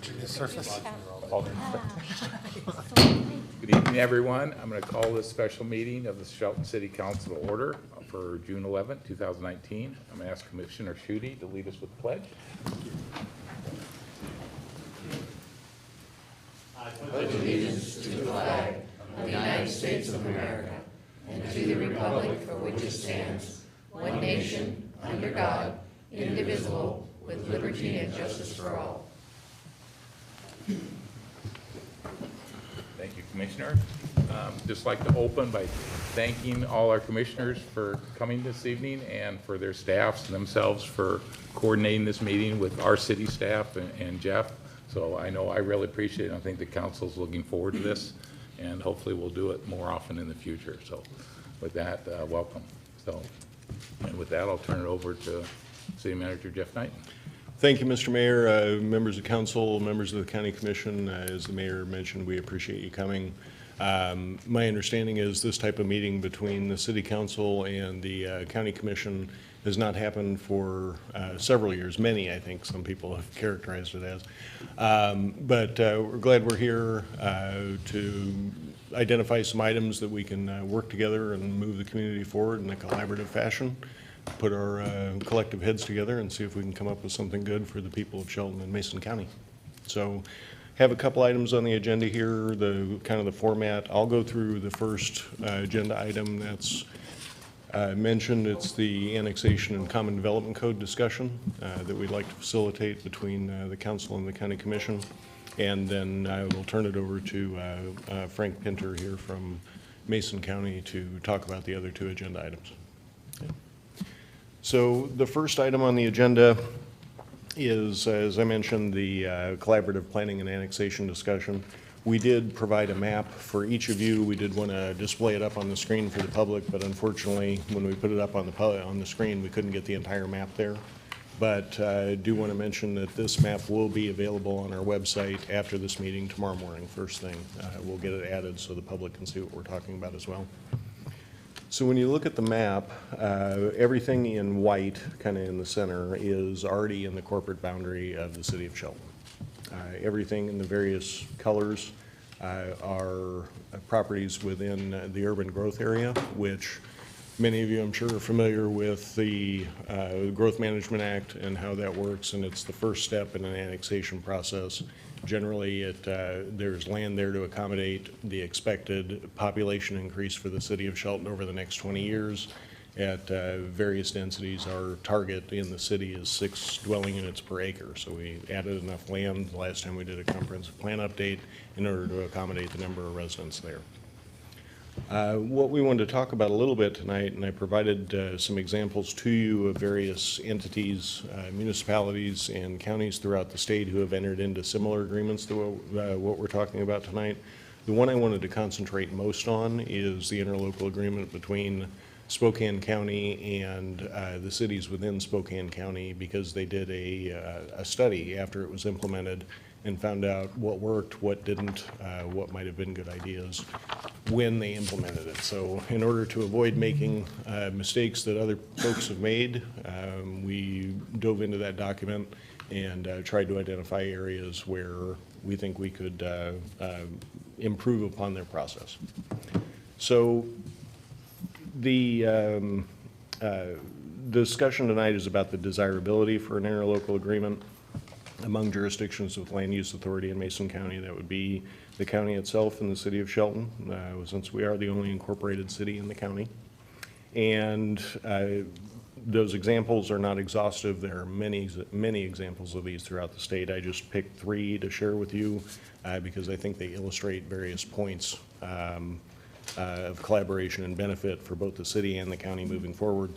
Surface. Good evening, everyone. I'm going to call this special meeting of the Shelton City Council to order for June 11, 2019. I'm going to ask Commissioner Schutte to lead us with the pledge. I pledge allegiance to the flag of the United States of America and to the republic for which it stands, one nation, under God, indivisible, with liberty and justice for all. Thank you, Commissioner. Just like to open by thanking all our commissioners for coming this evening and for their staffs and themselves for coordinating this meeting with our city staff and Jeff. So I know I really appreciate it. I think the council's looking forward to this, and hopefully we'll do it more often in the future. So with that, welcome. And with that, I'll turn it over to City Manager Jeff Knight. Thank you, Mr. Mayor, members of council, members of the county commission. As the mayor mentioned, we appreciate you coming. My understanding is this type of meeting between the city council and the county commission has not happened for several years, many, I think some people have characterized it as. But we're glad we're here to identify some items that we can work together and move the community forward in a collaborative fashion, put our collective heads together and see if we can come up with something good for the people of Shelton and Mason County. So have a couple items on the agenda here, the kind of the format. I'll go through the first agenda item that's mentioned. It's the annexation and common development code discussion that we'd like to facilitate between the council and the county commission. And then I will turn it over to Frank Pinter here from Mason County to talk about the other two agenda items. Okay. So the first item on the agenda is, as I mentioned, the collaborative planning and annexation discussion. We did provide a map for each of you. We did want to display it up on the screen for the public, but unfortunately, when we put it up on the screen, we couldn't get the entire map there. But I do want to mention that this map will be available on our website after this meeting tomorrow morning, first thing. We'll get it added so the public can see what we're talking about as well. So when you look at the map, everything in white, kind of in the center, is already in the corporate boundary of the city of Shelton. Everything in the various colors are properties within the urban growth area, which many of you, I'm sure, are familiar with the Growth Management Act and how that works, and it's the first step in an annexation process. Generally, there's land there to accommodate the expected population increase for the city of Shelton over the next 20 years at various densities. Our target in the city is 6 dwelling units per acre, so we added enough land the last time we did a comprehensive plan update in order to accommodate the number of residents there. What we wanted to talk about a little bit tonight, and I provided some examples to you of various entities, municipalities, and counties throughout the state who have entered into similar agreements to what we're talking about tonight. The one I wanted to concentrate most on is the interlocal agreement between Spokane County and the cities within Spokane County, because they did a study after it was implemented and found out what worked, what didn't, what might have been good ideas when they implemented it. So in order to avoid making mistakes that other folks have made, we dove into that document and tried to identify areas where we think we could improve upon their process. So the discussion tonight is about the desirability for an interlocal agreement among jurisdictions with land use authority in Mason County. That would be the county itself and the city of Shelton, since we are the only incorporated city in the county. And those examples are not exhaustive. There are many examples of these throughout the state. I just picked 3 to share with you because I think they illustrate various points of collaboration and benefit for both the city and the county moving forward.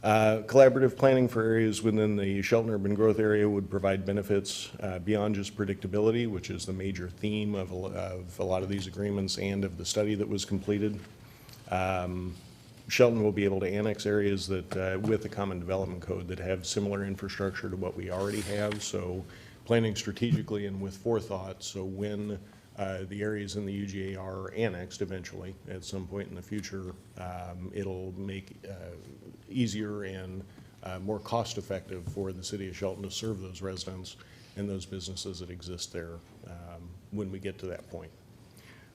Collaborative planning for areas within the Shelton urban growth area would provide benefits beyond just predictability, which is the major theme of a lot of these agreements and of the study that was completed. Shelton will be able to annex areas that with a common development code that have similar infrastructure to what we already have, so planning strategically and with forethought, so when the areas in the UGA are annexed eventually at some point in the future, it'll make easier and more cost effective for the city of Shelton to serve those residents and those businesses that exist there when we get to that point.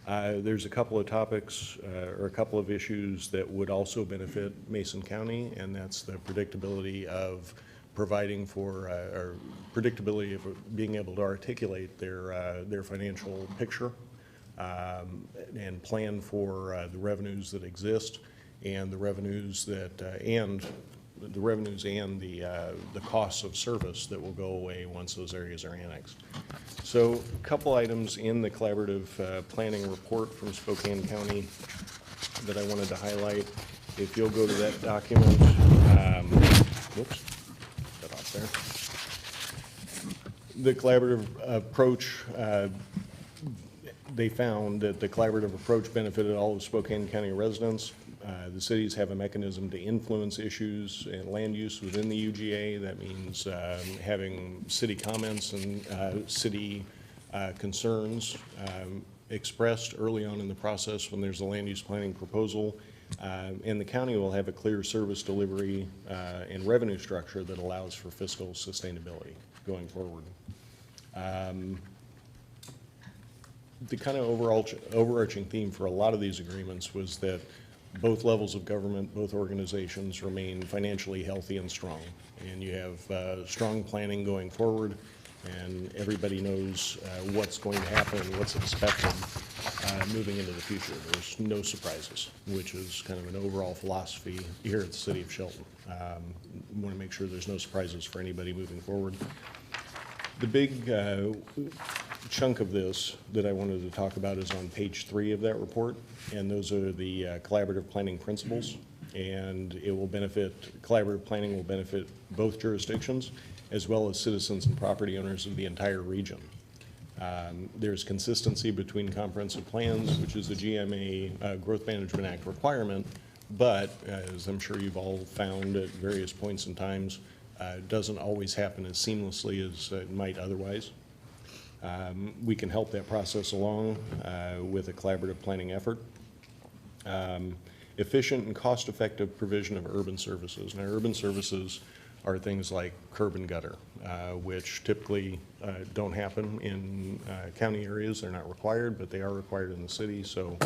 There's a couple of topics or a couple of issues that would also benefit Mason County, and that's the predictability of providing for, or predictability of being able to articulate their financial picture and plan for the revenues that exist and the revenues that, and the costs of service that will go away once those areas are annexed. So a couple items in the collaborative planning report from Spokane County that I wanted to highlight. If you'll go to that document, whoops, that off there. The collaborative approach, they found that the collaborative approach benefited all of Spokane County residents. The cities have a mechanism to influence issues and land use within the UGA. That means having city comments and city concerns expressed early on in the process when there's a land use planning proposal. And the county will have a clear service delivery and revenue structure that allows for fiscal sustainability going forward. The kind of overarching theme for a lot of these agreements was that both levels of government, both organizations remain financially healthy and strong. And you have strong planning going forward, and everybody knows what's going to happen and what's expected moving into the future. There's no surprises, which is kind of an overall philosophy here at the City of Shelton. We want to make sure there's no surprises for anybody moving forward. The big chunk of this that I wanted to talk about is on page 3 of that report, and those are the collaborative planning principles, and it will benefit, collaborative planning will benefit both jurisdictions as well as citizens and property owners of the entire region. There's consistency between comprehensive plans, which is the GMA Growth Management Act requirement, but as I'm sure you've all found at various points in times, doesn't always happen as seamlessly as it might otherwise. We can help that process along with a collaborative planning effort. Efficient and cost-effective provision of urban services. Now, urban services are things like curb and gutter, which typically don't happen in county areas. They're not required, but they are required in the city. So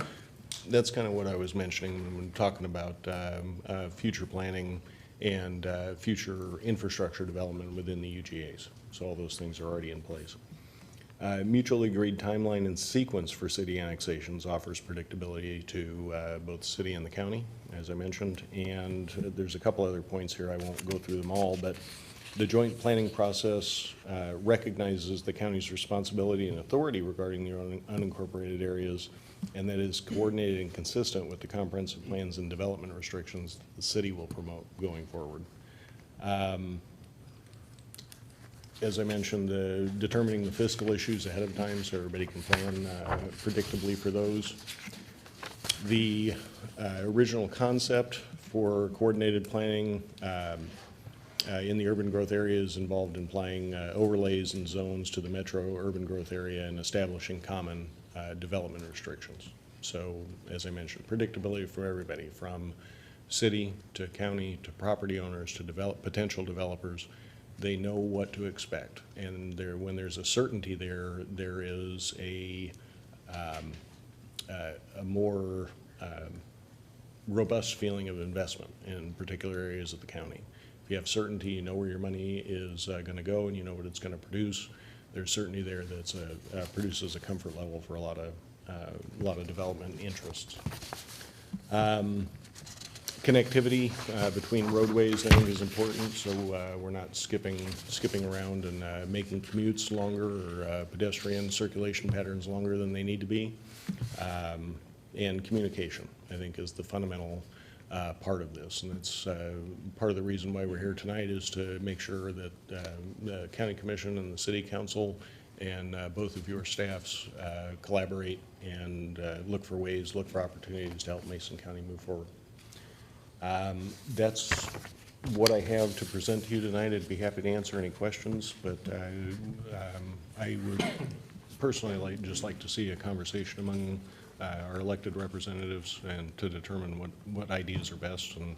that's kind of what I was mentioning when talking about future planning and future infrastructure development within the UGAs. So all those things are already in place. Mutually agreed timeline and sequence for city annexations offers predictability to both the city and the county, as I mentioned. And there's a couple other points here. I won't go through them all, but the joint planning process recognizes the county's responsibility and authority regarding the unincorporated areas, and that is coordinated and consistent with the comprehensive plans and development restrictions the city will promote going forward. As I mentioned, determining the fiscal issues ahead of time so everybody can plan predictably for those. The original concept for coordinated planning in the urban growth areas involved in applying overlays and zones to the metro urban growth area and establishing common development restrictions. So, as I mentioned, predictability for everybody, from city to county to property owners to potential developers. They know what to expect, and when there's a certainty there is a more robust feeling of investment in particular areas of the county. If you have certainty, you know where your money is going to go, and you know what it's going to produce. There's certainty there that produces a comfort level for a lot of development interests. Connectivity between roadways, I think, is important, so we're not skipping around and making commutes longer or pedestrian circulation patterns longer than they need to be. And communication, I think, is the fundamental part of this, and that's part of the reason why we're here tonight, is to make sure that the county commission and the city council and both of your staffs collaborate and look for opportunities to help Mason County move forward. That's what I have to present to you tonight. I'd be happy to answer any questions, but I would personally just like to see a conversation among our elected representatives and to determine what ideas are best and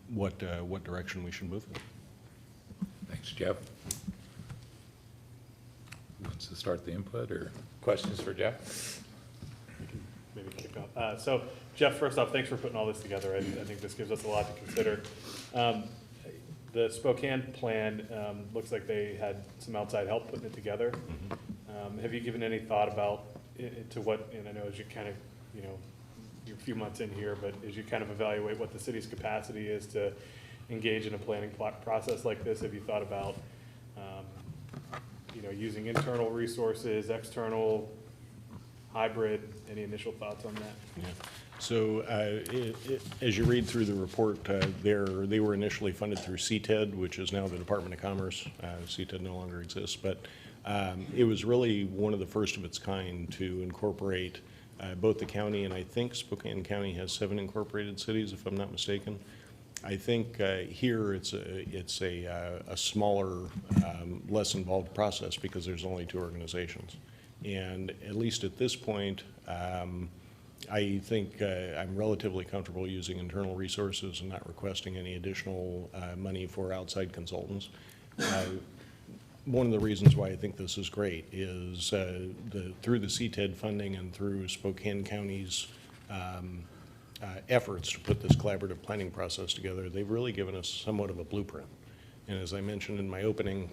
what direction we should move in. Thanks, Jeff. wants to start the input or questions for Jeff? Maybe kick off. So Jeff, first off, thanks for putting all this together. I think this gives us a lot to consider. The Spokane plan looks like they had some outside help putting it together. Have you given any thought about to what, and I know as you kind of, you know, you're a few months in here, but as you kind of evaluate what the city's capacity is to engage in a planning process like this, have you thought about, you know, using internal resources, external, hybrid? Any initial thoughts on that? Yeah. So as you read through the report, they were initially funded through CTED, which is now the Department of Commerce. CTED no longer exists, but it was really one of the first of its kind to incorporate both the county, and I think Spokane County has 7 incorporated cities, if I'm not mistaken. I think here it's a smaller, less involved process because there's only 2 organizations. And at least at this point, I think I'm relatively comfortable using internal resources and not requesting any additional money for outside consultants. One of the reasons why I think this is great is through the CTED funding and through Spokane County's efforts to put this collaborative planning process together, they've really given us somewhat of a blueprint. And as I mentioned in my opening,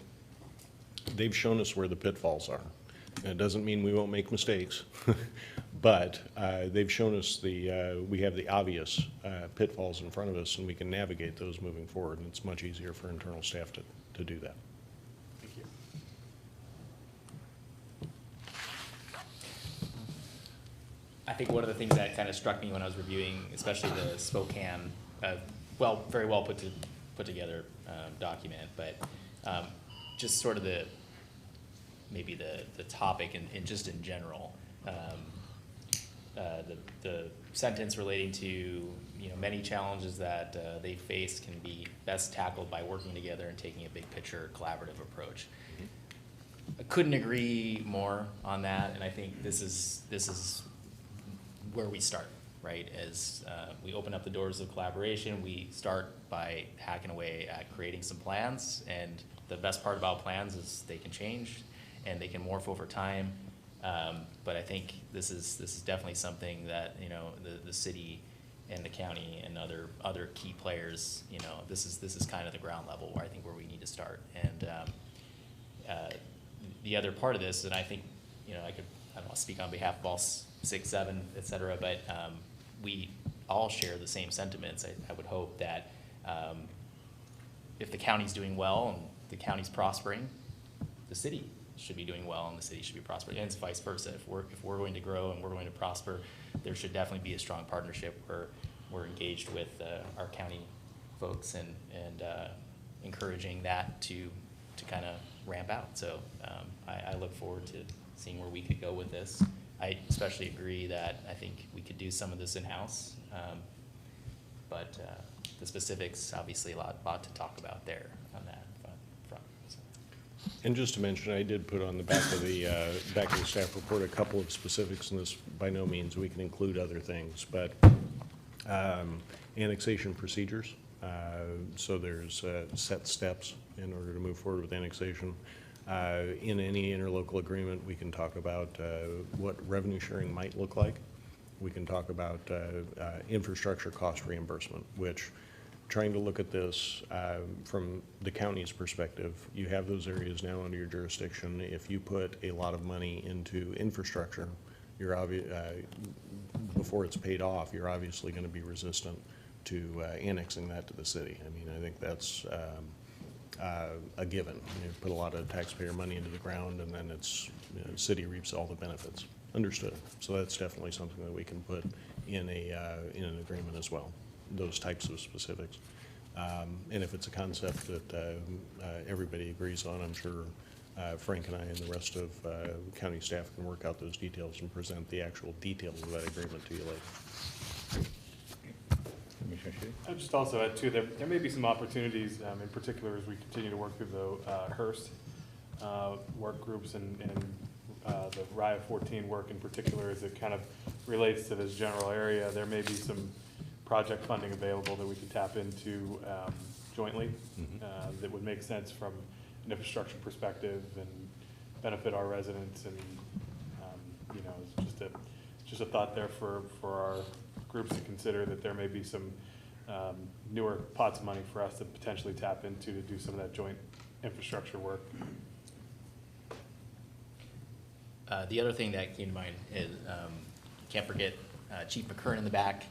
they've shown us where the pitfalls are. And it doesn't mean we won't make mistakes, but they've shown us we have the obvious pitfalls in front of us, and we can navigate those moving forward, and it's much easier for internal staff to do that. Thank you. I think one of the things that kind of struck me when I was reviewing, especially the Spokane, very well put together document, but just sort of maybe the topic and just in general, the sentence relating to, you know, many challenges that they face can be best tackled by working together and taking a big picture collaborative approach. I couldn't agree more on that, and I think this is where we start, right? As we open up the doors of collaboration, we start by hacking away at creating some plans, and the best part about plans is they can change and they can morph over time. But I think this is definitely something that, you know, the city and the county and other key players, you know, this is kind of the ground level where I think where we need to start. And the other part of this, and I think, you know, I don't want to speak on behalf of all 6, 7, et cetera, but we all share the same sentiments. I would hope that if the county's doing well and the county's prospering, the city should be doing well and the city should be prospering, and it's vice versa. If we're going to grow and we're going to prosper, there should definitely be a strong partnership where we're engaged with our county folks and encouraging that to kind of ramp out. So I look forward to seeing where we could go with this. I especially agree that I think we could do some of this in-house, but the specifics, obviously a lot to talk about there on that front. So. And just to mention, I did put on the back of the staff report a couple of specifics, and this by no means we can include other things, but annexation procedures. So there's set steps in order to move forward with annexation. In any interlocal agreement, we can talk about what revenue sharing might look like. We can talk about infrastructure cost reimbursement, which, trying to look at this from the county's perspective, you have those areas now under your jurisdiction. If you put a lot of money into infrastructure, you're before it's paid off, you're obviously going to be resistant to annexing that to the city. I mean, I think that's a given. You put a lot of taxpayer money into the ground, and then it's, you know, the city reaps all the benefits. Understood. So that's definitely something that we can put in an agreement as well. Those types of specifics. And if it's a concept that everybody agrees on, I'm sure Frank and I and the rest of county staff can work out those details and present the actual details of that agreement to you later. I just also add too, there may be some opportunities, in particular as we continue to work through the Hearst work groups and the RIA 14 work in particular, as it kind of relates to this general area. There may be some project funding available that we could tap into jointly that would make sense from an infrastructure perspective, and benefit our residents, and, you know, it's just a thought there for our groups to consider, that there may be some newer pots of money for us to potentially tap into to do some of that joint infrastructure work. The other thing that came to mind is, can't forget Chief McKern in the back,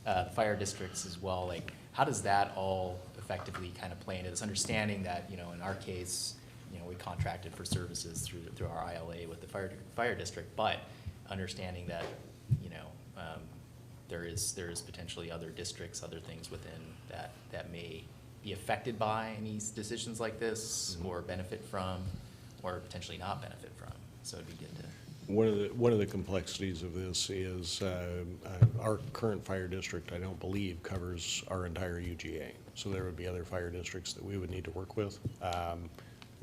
the fire districts as well. Like, how does that all effectively kind of play into this understanding that, you know, in our case, you know, we contracted for services through our ILA with the fire district, but understanding that, you know, there is potentially other districts, other things within that may be affected by any decisions like this, or benefit from, or potentially not benefit from. So it'd be good to. One of the complexities of this is our current fire district, I don't believe, covers our entire UGA. So there would be other fire districts that we would need to work with.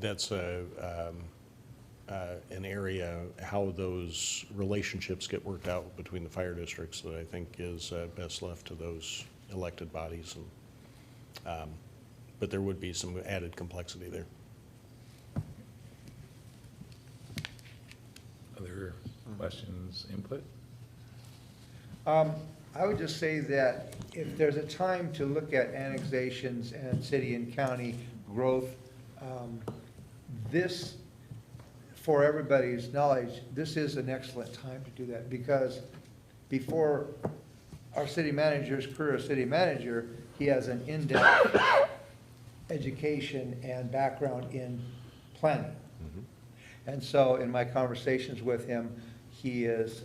That's an area, how those relationships get worked out between the fire districts, that I think is best left to those elected bodies. And, but there would be some added complexity there. Other questions, input? I would just say that if there's a time to look at annexations and city and county growth, this, for everybody's knowledge, this is an excellent time to do that, because before our city manager's career as city manager, he has an in-depth education and background in planning. And so in my conversations with him, he is,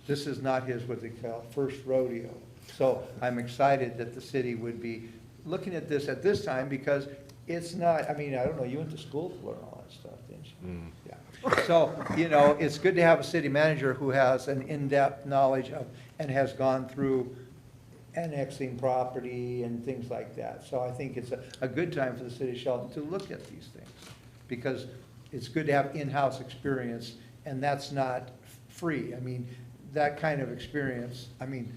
this is not his, what they call, first rodeo. So I'm excited that the city would be looking at this time, because it's not, I mean, I don't know, you went to school to learn all that stuff, didn't you? Yeah. So, you know, it's good to have a city manager who has an in-depth knowledge of, and has gone through annexing property and things like that. So I think it's a good time for the city of Shelton to look at these things, because it's good to have in-house experience, and that's not free. I mean, that kind of experience, I mean,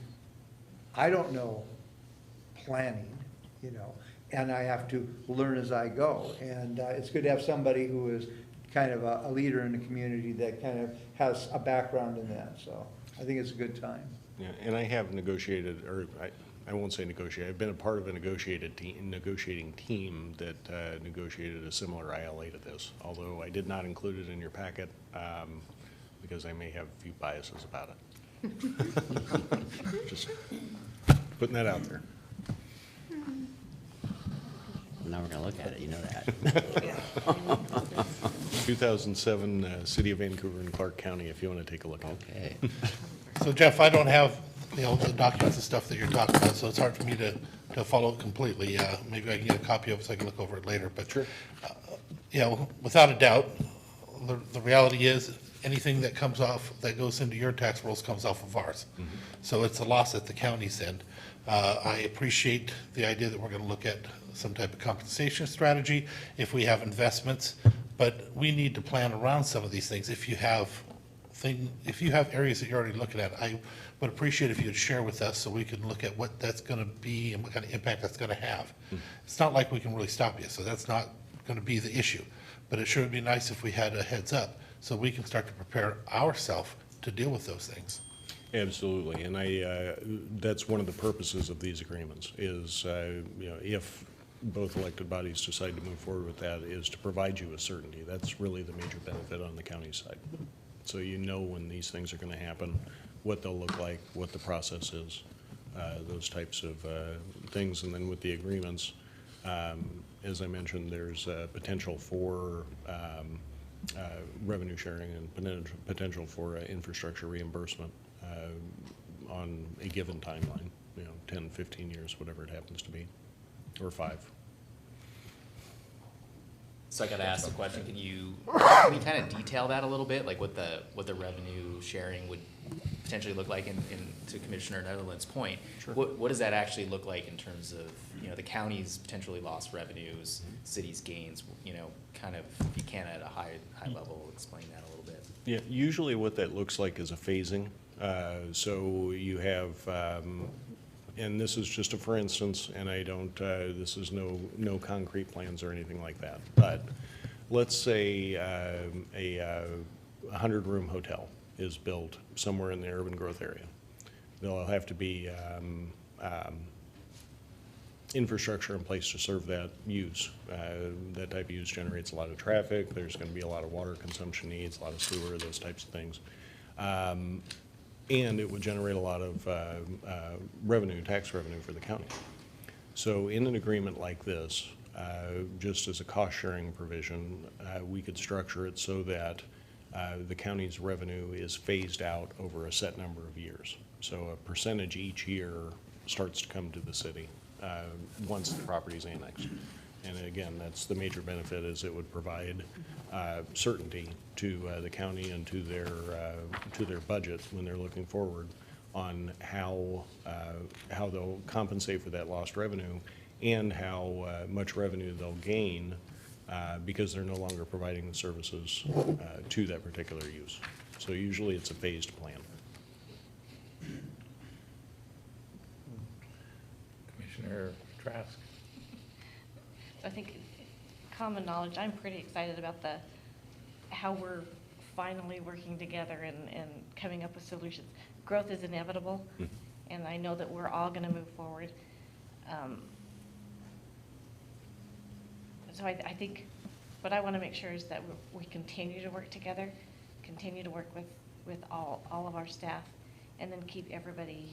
I don't know planning, you know, and I have to learn as I go. And it's good to have somebody who is kind of a leader in the community that kind of has a background in that. So I think it's a good time. Yeah, and I have negotiated, or I won't say negotiate, I've been a part of a negotiating team that negotiated a similar ILA to this, although I did not include it in your packet because I may have a few biases about it. Just putting that out there. Now we're going to look at it, you know that. 2007 City of Vancouver and Clark County, if you want to take a look at it. Okay. So Jeff, I don't have, you know, the documents and stuff that you're talking about, so it's hard for me to follow it completely. Maybe I can get a copy of it so I can look over it later, but. Sure. You know, without a doubt, the reality is, anything that comes off, that goes into your tax rolls comes off of ours. Mm-hmm. So it's a loss at the county's end. I appreciate the idea that we're gonna look at some type of compensation strategy if we have investments, but we need to plan around some of these things. If you have areas that you're already looking at, I would appreciate if you'd share with us so we can look at what that's gonna be and what kind of impact that's gonna have. It's not like we can really stop you, so that's not gonna be the issue. But it sure would be nice if we had a heads up so we can start to prepare ourselves to deal with those things. Absolutely, and that's one of the purposes of these agreements is, you know, if both elected bodies decide to move forward with that, is to provide you with certainty. That's really the major benefit on the county side. So you know when these things are going to happen, what they'll look like, what the process is, those types of things. And then with the agreements, as I mentioned, there's potential for revenue sharing and potential for infrastructure reimbursement on a given timeline, you know, 10, 15 years, whatever it happens to be, or 5. So I got to ask the question, can you kind of detail that a little bit, like what the revenue sharing would potentially look like to Commissioner Netherland's point? Sure. What does that actually look like in terms of, you know, the county's potentially lost revenues, city's gains, you know, kind of, if you can at a high level, explain that a little bit. Yeah, usually what that looks like is a phasing. So you have, and this is just a for instance, and I don't, this is no concrete plans or anything like that. But let's say a 100-room hotel is built somewhere in the urban growth area. There'll have to be infrastructure in place to serve that use. That type of use generates a lot of traffic. There's going to be a lot of water consumption needs, a lot of sewer, those types of things. And it would generate a lot of revenue, tax revenue for the county. So in an agreement like this, just as a cost-sharing provision, we could structure it so that the county's revenue is phased out over a set number of years. So a percentage each year starts to come to the city once the property is annexed. And again, that's the major benefit, is it would provide certainty to the county and to their budget when they're looking forward on how they'll compensate for that lost revenue and how much revenue they'll gain because they're no longer providing the services to that particular use. So usually it's a phased plan. Commissioner Trask. I think common knowledge, I'm pretty excited about how we're finally working together and coming up with solutions. Growth is inevitable, and I know that we're all gonna move forward. So I think what I wanna make sure is that we continue to work together, continue to work with all of our staff, and then keep everybody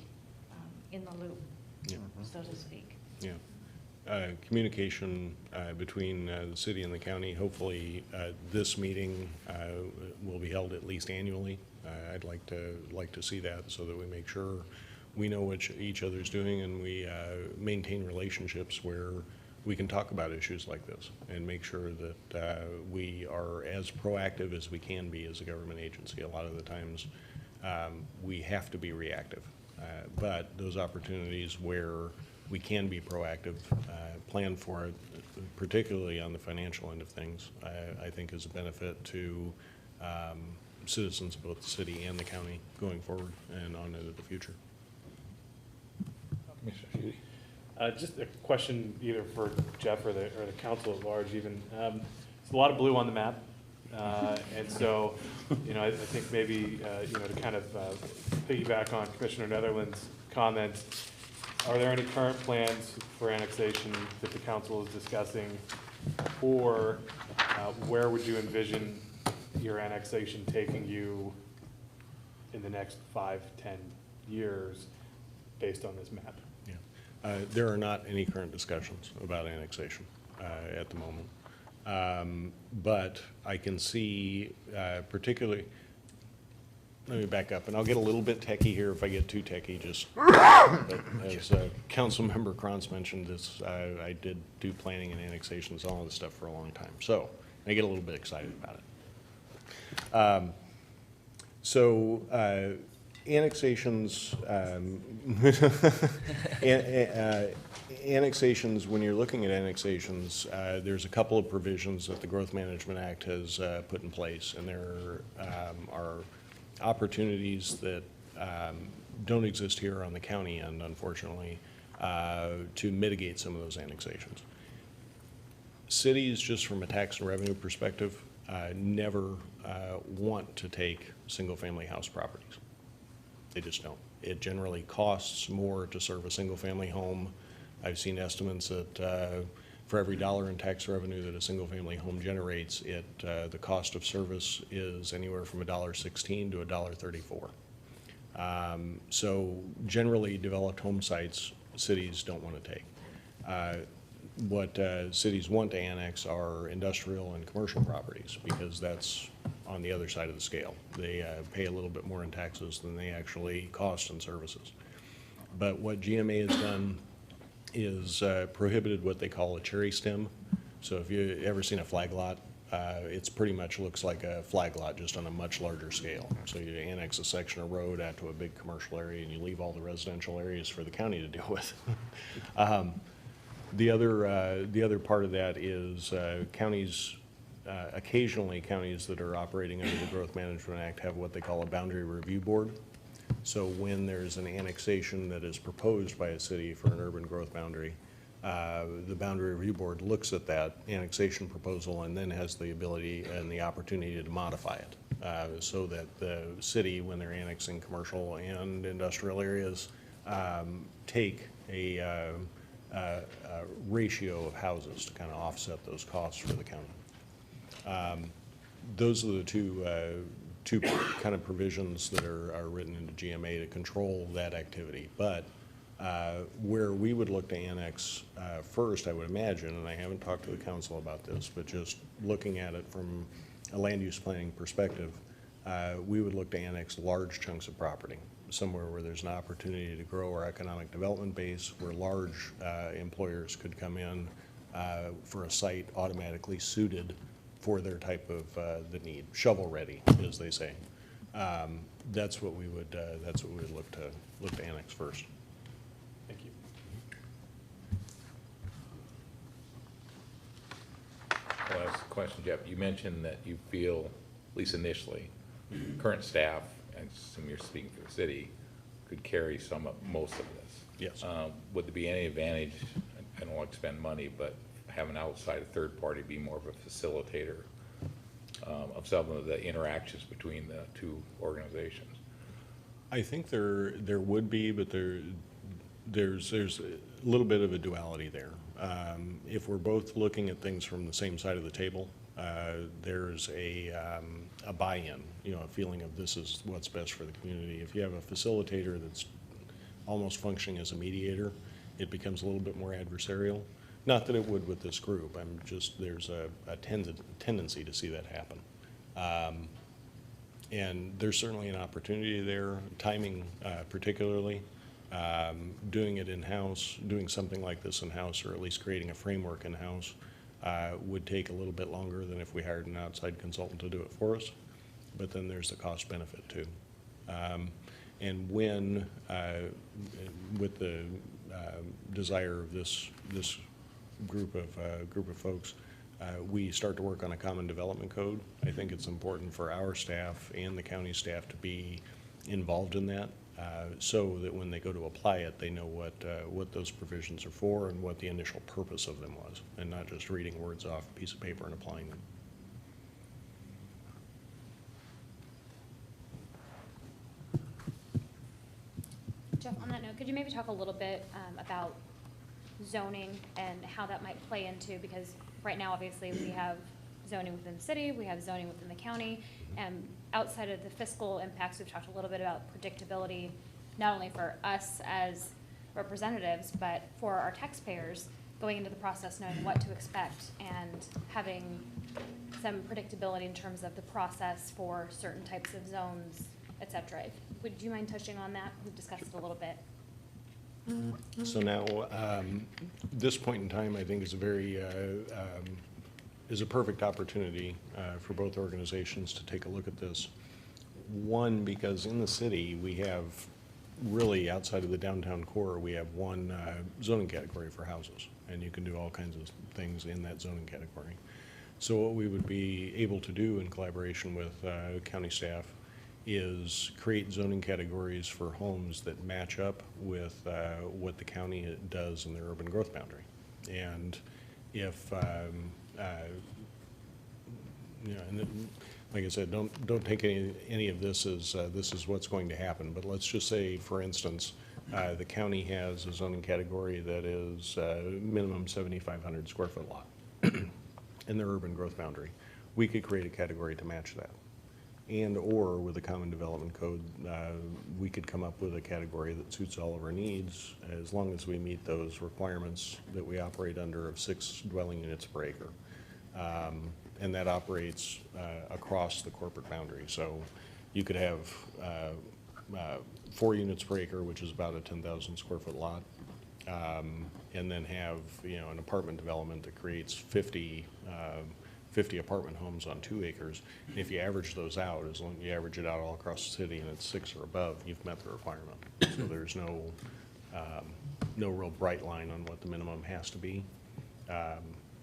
in the loop, Yeah. so to speak. Yeah. Communication between the city and the county. Hopefully, this meeting will be held at least annually. I'd like to see that so that we make sure we know what each other's doing and we maintain relationships where we can talk about issues like this and make sure that we are as proactive as we can be as a government agency. A lot of the times we have to be reactive, but those opportunities where we can be proactive, plan for it, particularly on the financial end of things, I think is a benefit to citizens of both the city and the county going forward and on into the future. Commissioner Shute. Just a question either for Jeff or the council at large even. There's a lot of blue on the map. And so, I think maybe, to kind of piggyback on Commissioner Netherland's comments, are there any current plans for annexation that the council is discussing? Or where would you envision your annexation taking you in the next 5, 10 years based on this map? Yeah. There are not any current discussions about annexation at the moment. But I can see particularly, let me back up, and I'll get a little bit techie here if I get too techie, just, but as Councilmember Krantz mentioned, I did do planning and annexations, all of this stuff for a long time. So I get a little bit excited about it. Annexations, annexations, when you're looking at annexations, there's a couple of provisions that the Growth Management Act has put in place, and there are opportunities that don't exist here on the county end, unfortunately, to mitigate some of those annexations. Cities, just from a tax and revenue perspective, never want to take single-family house properties. They just don't. It generally costs more to serve a single-family home. I've seen estimates that for every dollar in tax revenue that a single-family home generates, the cost of service is anywhere from $1.16 to $1.34. So generally, developed home sites, cities don't want to take. What cities want to annex are industrial and commercial properties because that's on the other side of the scale. They pay a little bit more in taxes than they actually cost in services. But what GMA has done is prohibited what they call a cherry stem. So if you ever seen a flag lot, it's pretty much looks like a flag lot, just on a much larger scale. So you annex a section of road out to a big commercial area and you leave all the residential areas for the county to deal with. The other part of that is counties, occasionally counties that are operating under the Growth Management Act have what they call a boundary review board. So when there's an annexation that is proposed by a city for an urban growth boundary, the Boundary Review Board looks at that annexation proposal and then has the ability and the opportunity to modify it, so that the city, when they're annexing commercial and industrial areas, take a ratio of houses to kind of offset those costs for the county. Those are the two kind of provisions that are written into GMA to control that activity. But where we would look to annex first, I would imagine, and I haven't talked to the council about this, but just looking at it from a land use planning perspective, we would look to annex large chunks of property, somewhere where there's an opportunity to grow our economic development base, where large employers could come in for a site automatically suited for their type of the need, shovel ready, as they say. That's what we would look to annex first. Thank you. I'll ask a question, Jeff. You mentioned that you feel, at least initially, current staff, I assume you're speaking for the city, could carry most of this. Yes. Would there be any advantage, I don't want to spend money, but have an outside third party be more of a facilitator of some of the interactions between the two organizations? I think there would be, but there's a little bit of a duality there. If we're both looking at things from the same side of the table, there's a buy-in, a feeling of this is what's best for the community. If you have a facilitator that's almost functioning as a mediator, it becomes a little bit more adversarial. Not that it would with this group. There's a tendency to see that happen. And there's certainly an opportunity there, timing particularly. Doing it in-house, doing something like this in-house, or at least creating a framework in-house, would take a little bit longer than if we hired an outside consultant to do it for us. But then there's the cost benefit too. And when, with the desire of this group of folks, we start to work on a common development code, I think it's important for our staff and the county staff to be involved in that, so that when they go to apply it, they know what those provisions are for and what the initial purpose of them was, and not just reading words off a piece of paper and applying them. Jeff, on that note, could you maybe talk a little bit about zoning and how that might play into, because right now, obviously, we have zoning within the city, we have zoning within the county, and outside of the fiscal impacts, we've talked a little bit about predictability, not only for us as representatives, but for our taxpayers, going into the process knowing what to expect and having some predictability in terms of the process for certain types of zones, et cetera. Would you mind touching on that? We've discussed it a little bit. So now, this point in time, I think is a perfect opportunity for both organizations to take a look at this. One, because in the city, we have really, outside of the downtown core, we have one zoning category for houses, and you can do all kinds of things in that zoning category. So what we would be able to do in collaboration with county staff is create zoning categories for homes that match up with what the county does in their urban growth boundary. And if, and like I said, don't take any of this as this is what's going to happen, but let's just say, for instance, the county has a zoning category that is minimum 7,500 square foot lot in their urban growth boundary. We could create a category to match that. And or with a common development code, we could come up with a category that suits all of our needs, as long as we meet those requirements that we operate under of 6 dwelling units per acre. And that operates across the corporate boundary. So you could have 4 units per acre, which is about a 10,000 square foot lot, and then have an apartment development that creates 50 apartment homes on 2 acres. And if you average those out, as long as you average it out all across the city and it's 6 or above, you've met the requirement. So there's no real bright line on what the minimum has to be,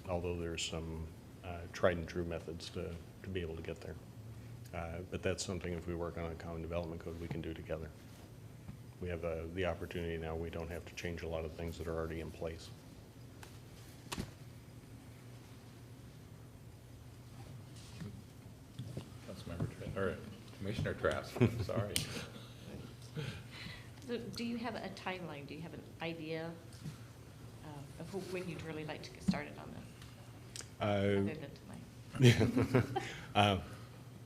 although there's some tried and true methods to be able to get there. But that's something, if we work on a common development code, we can do together. We have the opportunity now. We don't have to change a lot of things that are already in place. or Commissioner Trask, sorry. So do you have a timeline? Do you have an idea of when you'd really like to get started on this? Other than tonight?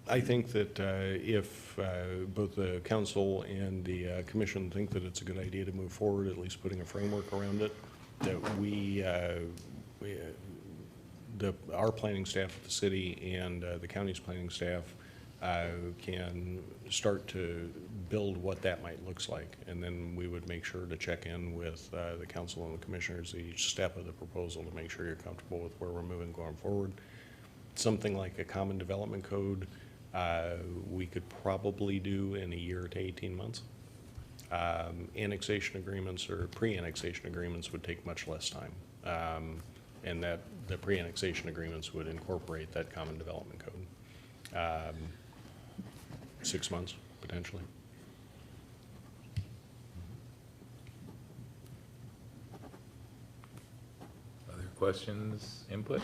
I think that if both the council and the commission think that it's a good idea to move forward, at least putting a framework around it, that our planning staff at the city and the county's planning staff can start to build what that might looks like. And then we would make sure to check in with the council and the commissioners at each step of the proposal to make sure you're comfortable with where we're moving going forward. Something like a common development code, we could probably do in a year to 18 months. Annexation agreements or pre-annexation agreements would take much less time. And that the pre-annexation agreements would incorporate that common development code. 6 months, potentially. Other questions, input?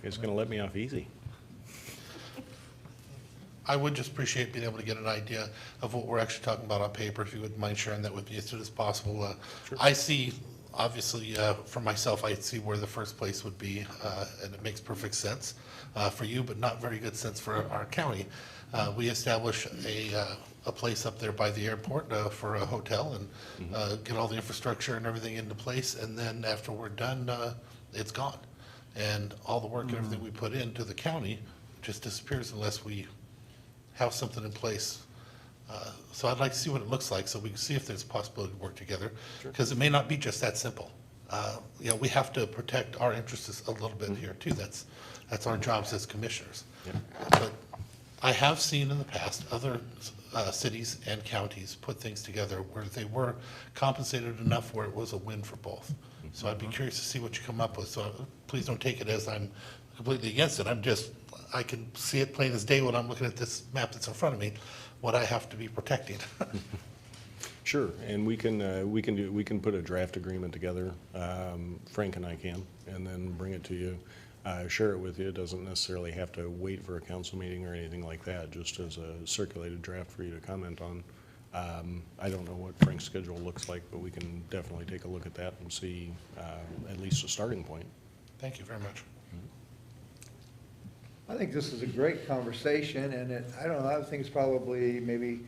It's going to let me off easy. I would just appreciate being able to get an idea of what we're actually talking about on paper, if you wouldn't mind sharing that with me as soon as possible. Sure. I see, obviously, for myself, I see where the first place would be, and it makes perfect sense for you, but not very good sense for our county. We establish a place up there by the airport for a hotel and get all the infrastructure and everything into place, and then after we're done, it's gone. And all the work and everything we put into the county just disappears unless we have something in place. So I'd like to see what it looks like so we can see if there's a possibility to work together. Because it may not be just that simple. You know, we have to protect our interests a little bit here too. That's our jobs as commissioners. Yeah. But I have seen in the past other cities and counties put things together where they were compensated enough where it was a win for both. So I'd be curious to see what you come up with. So please don't take it as I'm completely against it. I can see it plain as day when I'm looking at this map that's in front of me, what I have to be protecting. Sure, and we can put a draft agreement together. Frank and I can, and then bring it to you, share it with you. It doesn't necessarily have to wait for a council meeting or anything like that, just as a circulated draft for you to comment on. I don't know what Frank's schedule looks like, but we can definitely take a look at that and see at least a starting point. Thank you very much. I think this is a great conversation, and I don't know, I think it's probably maybe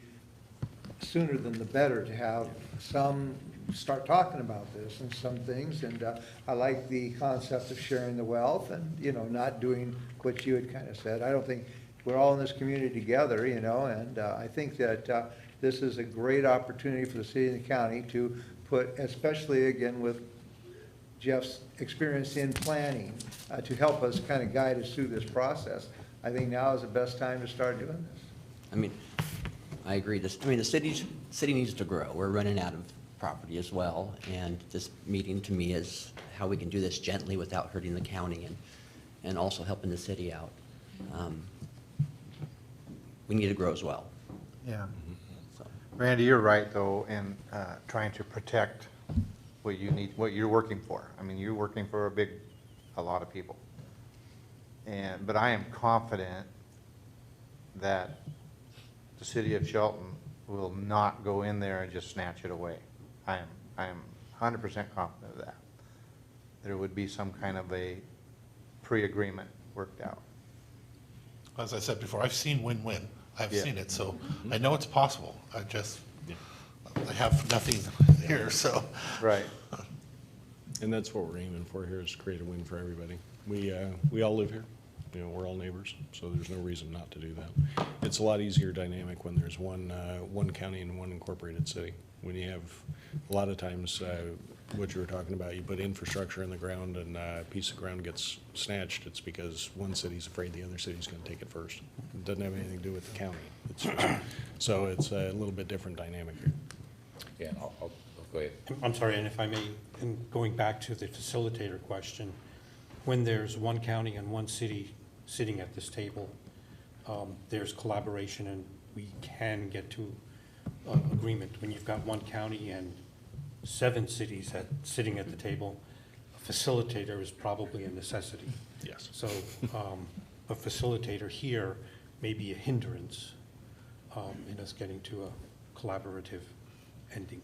sooner than the better to have some start talking about this and some things. And I like the concept of sharing the wealth and, you know, not doing what you had kind of said. I don't think we're all in this community together, you know, and I think that this is a great opportunity for the city and the county to put, especially again with Jeff's experience in planning, to help us kind of guide us through this process. I think now is the best time to start doing this. I mean, I agree. The city needs to grow. We're running out of property as well, and this meeting to me is how we can do this gently without hurting the county and also helping the city out. We need to grow as well. Yeah. So, Randy, you're right, though, in trying to protect what you need, what you're working for. I mean, you're working for a lot of people. But I am confident that the city of Shelton will not go in there and just snatch it away. I am 100% confident of that. There would be some kind of a pre-agreement worked out. As I said before, I've seen win-win. I've Yeah. seen it, so I know it's possible. I have nothing here, so. Right. And that's what we're aiming for here, is to create a win for everybody. We all live here, you know, we're all neighbors, so there's no reason not to do that. It's a lot easier dynamic when there's one county and one incorporated city. When you have, a lot of times, what you were talking about, you put infrastructure in the ground and a piece of ground gets snatched, it's because one city's afraid the other city's gonna take it first. It doesn't have anything to do with the county. So it's a little bit different dynamic here. Yeah, I'll go ahead. I'm sorry, and if I may, in going back to the facilitator question, when there's one county and one city sitting at this table, there's collaboration and we can get to agreement. When you've got one county and 7 cities sitting at the table, a facilitator is probably a necessity. Yes. So a facilitator here maybe a hindrance in us getting to a collaborative ending.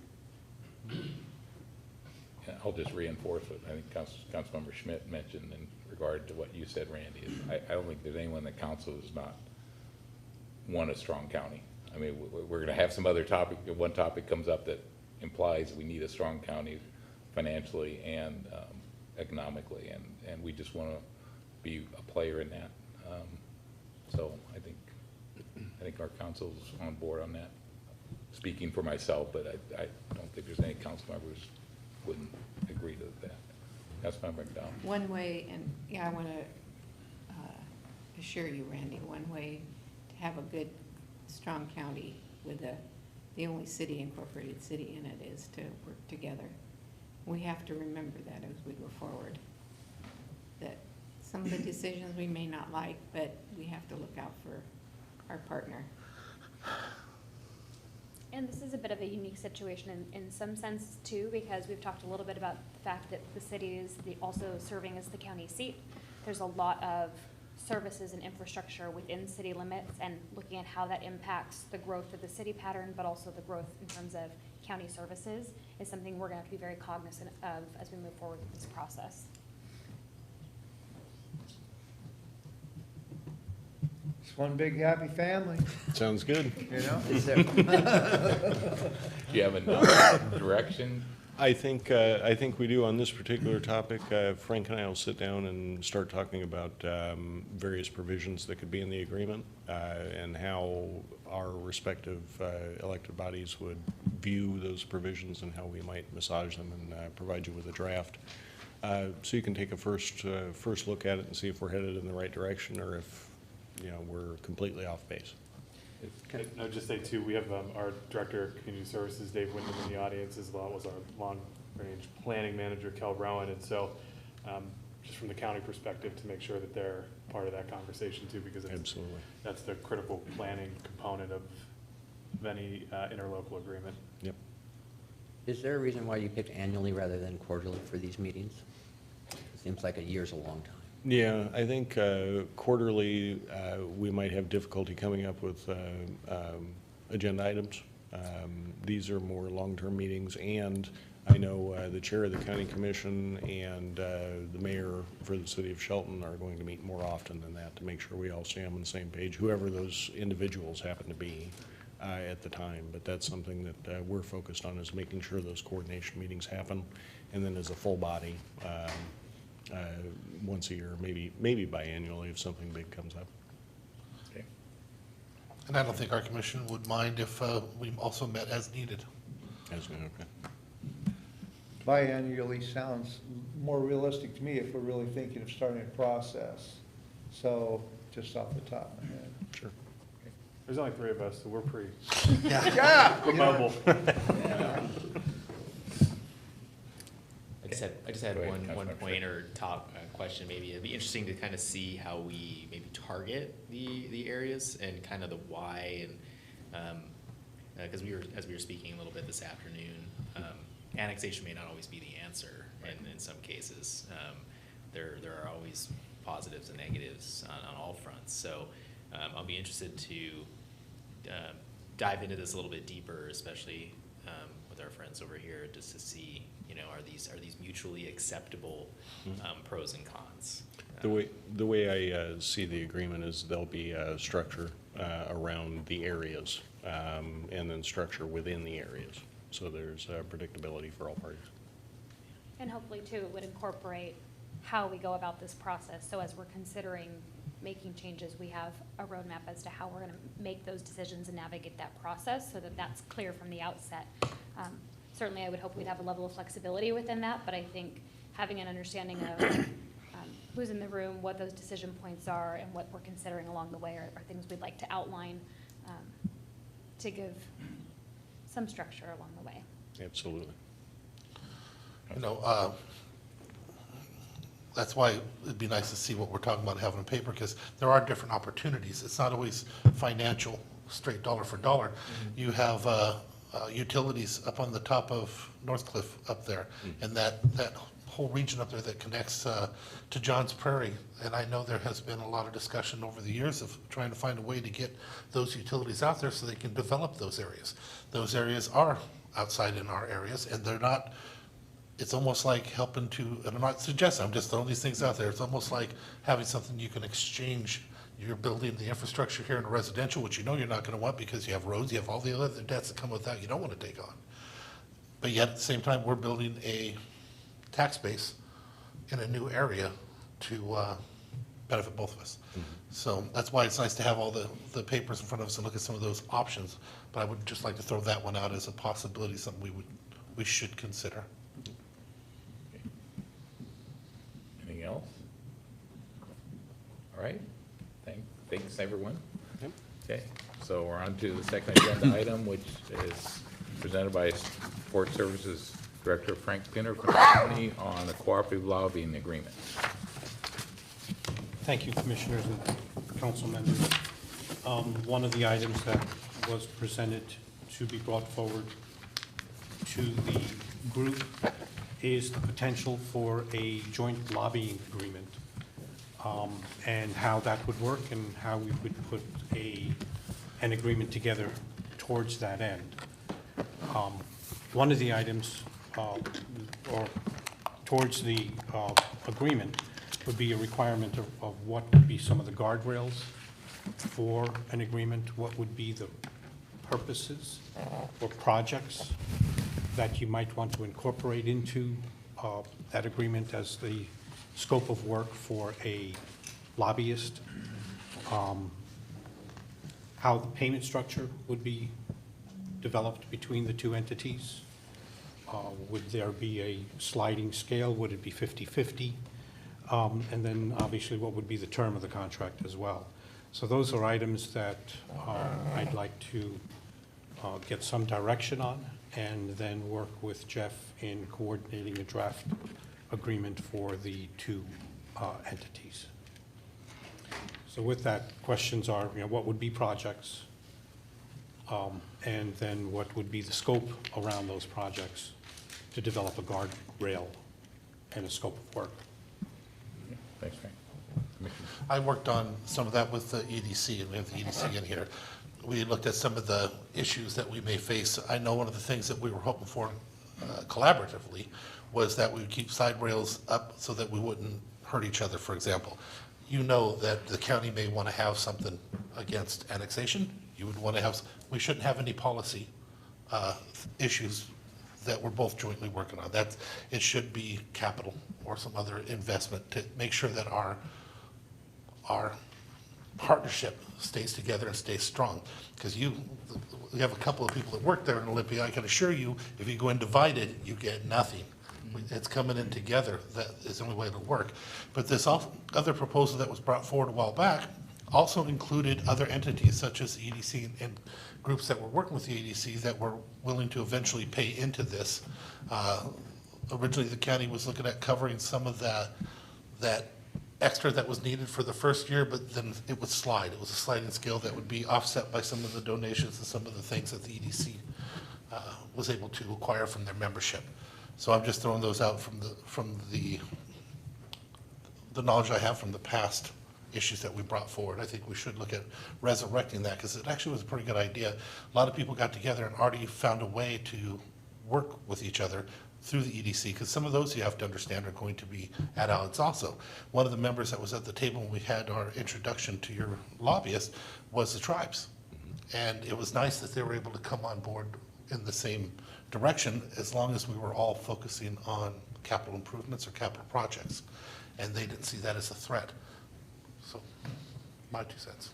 Yeah, I'll just reinforce what I think Councilmember Schmidt mentioned in regard to what you said, Randy. I don't think there's anyone in the council who's not want a strong county. I mean, we're going to have some other topic. One topic comes up that implies we need a strong county financially and economically, and we just want to be a player in that. So I think our council's on board on that. Speaking for myself, but I don't think there's any council members wouldn't agree to that. Councilmember McDowell. One way, and yeah, I want to assure you, Randy, one way to have a good, strong county with the only city, incorporated city in it, is to work together. We have to remember that as we go forward, that some of the decisions we may not like, but we have to look out for our partner. And this is a bit of a unique situation in some sense too, because we've talked a little bit about the fact that the city is also serving as the county seat. There's a lot of services and infrastructure within city limits, and looking at how that impacts the growth of the city pattern, but also the growth in terms of county services is something we're gonna have to be very cognizant of as we move forward with this process. It's one big happy family, Sounds good. you know? Is there, Do you have another direction? I think we do on this particular topic. Frank and I will sit down and start talking about various provisions that could be in the agreement and how our respective elected bodies would view those provisions and how we might massage them and provide you with a draft. So you can take a first look at it and see if we're headed in the right direction or if, we're completely off base. I would just say too, we have our Director of Community Services, Dave Wyndham, in the audience, as well as our long-range planning manager, Kel Rowan. And so just from the county perspective, to make sure that they're part of that conversation too, because Absolutely. that's the critical planning component of any interlocal agreement. Yep. is there a reason why you picked annually rather than quarterly for these meetings? It seems like a year's a long time. Yeah, I think quarterly, we might have difficulty coming up with agenda items. These are more long-term meetings, and I know the chair of the county commission and the mayor for the city of Shelton are going to meet more often than that to make sure we all stay on the same page, whoever those individuals happen to be at the time. But that's something that we're focused on, is making sure those coordination meetings happen, and then as a full body, once a year, maybe biannually if something big comes up. Okay. And I don't think our commission would mind if we also met as needed. Okay. Biannually sounds more realistic to me if we're really thinking of starting a process. So, just off the top of my head. Sure. There's only 3 of us, so we're pretty Yeah! mobile. I just had Go ahead, one Councilmember point or question maybe. It'd be interesting to kind of see how we maybe target the areas and kind of the why, and because as we were speaking a little bit this afternoon, annexation may not always be the answer in some cases. There are always positives and negatives on all fronts. So I'll be interested to dive into this a little bit deeper, especially with our friends over here, just to see, are these mutually acceptable pros and cons? The way I see the agreement is there'll be a structure around the areas and then structure within the areas. So there's predictability for all parties. And hopefully too, it would incorporate how we go about this process. So as we're considering making changes, we have a roadmap as to how we're gonna make those decisions and navigate that process so that that's clear from the outset. Certainly I would hope we'd have a level of flexibility within that, but I think having an understanding of who's in the room, what those decision points are, and what we're considering along the way are things we'd like to outline to give some structure along the way. Absolutely. That's why it'd be nice to see what we're talking about having on paper, because there are different opportunities. It's not always financial, straight dollar for dollar. Mm-hmm. You have utilities up on the top of North Cliff up there, and that whole region up there that connects to Johns Prairie. And I know there has been a lot of discussion over the years of trying to find a way to get those utilities out there so they can develop those areas. Those areas are outside in our areas, and they're not, it's almost like helping to, and I'm not suggesting, I'm just throwing these things out there. It's almost like having something you can exchange. You're building the infrastructure here in residential, which you know you're not going to want because you have roads, you have all the other debts that come with that you don't want to take on. But yet, at the same time, we're building a tax base in a new area to benefit both of us. So that's why it's nice to have all the papers in front of us and look at some of those options. But I would just like to throw that one out as a possibility, something we should consider. Anything else? All right. Thanks, everyone. Okay, so we're on to the second agenda item, which is presented by Support Services Director Frank Pinner from the county on a cooperative lobbying agreement. Thank you, Commissioners and council members. One of the items that was presented to be brought forward to the group is the potential for a joint lobbying agreement, and how that would work and how we would put an agreement together towards that end. One of the items, or towards the agreement, would be a requirement of what would be some of the guardrails for an agreement, what would be the purposes or projects that you might want to incorporate into that agreement as the scope of work for a lobbyist, how the payment structure would be developed between the two entities. Would there be a sliding scale? Would it be 50-50? And then obviously what would be the term of the contract as well. So those are items that I'd like to get some direction on, and then work with Jeff in coordinating a draft agreement for the two entities. So with that, questions are, what would be projects? And then what would be the scope around those projects to develop a guardrail and a scope of work? Thanks, Frank. Commissioner. I worked on some of that with the EDC, and we have the EDC in here. We looked at some of the issues that we may face. I know one of the things that we were hoping for collaboratively was that we would keep side rails up so that we wouldn't hurt each other, for example. You know that the county may want to have something against annexation. You would want to have, we shouldn't have any policy issues that we're both jointly working on. It should be capital or some other investment to make sure that our partnership stays together and stays strong. Because we have a couple of people that work there in Olympia. I can assure you, if you go in divided, you get nothing. It's coming in together. That is the only way it'll work. But this other proposal that was brought forward a while back also included other entities such as the EDC and groups that were working with the EDC that were willing to eventually pay into this. Originally, the county was looking at covering some of that extra that was needed for the first year, but then it would slide. It was a sliding scale that would be offset by some of the donations and some of the things that the EDC was able to acquire from their membership. So I'm just throwing those out from the knowledge I have from the past issues that we brought forward. I think we should look at resurrecting that, because it actually was a pretty good idea. A lot of people got together and already found a way to work with each other through the EDC, because some of those, you have to understand, are going to be at odds also. One of the members that was at the table when we had our introduction to your lobbyist was the tribes. And it was nice that they were able to come on board in the same direction, as long as we were all focusing on capital improvements or capital projects. And they didn't see that as a threat. So, my 2 cents.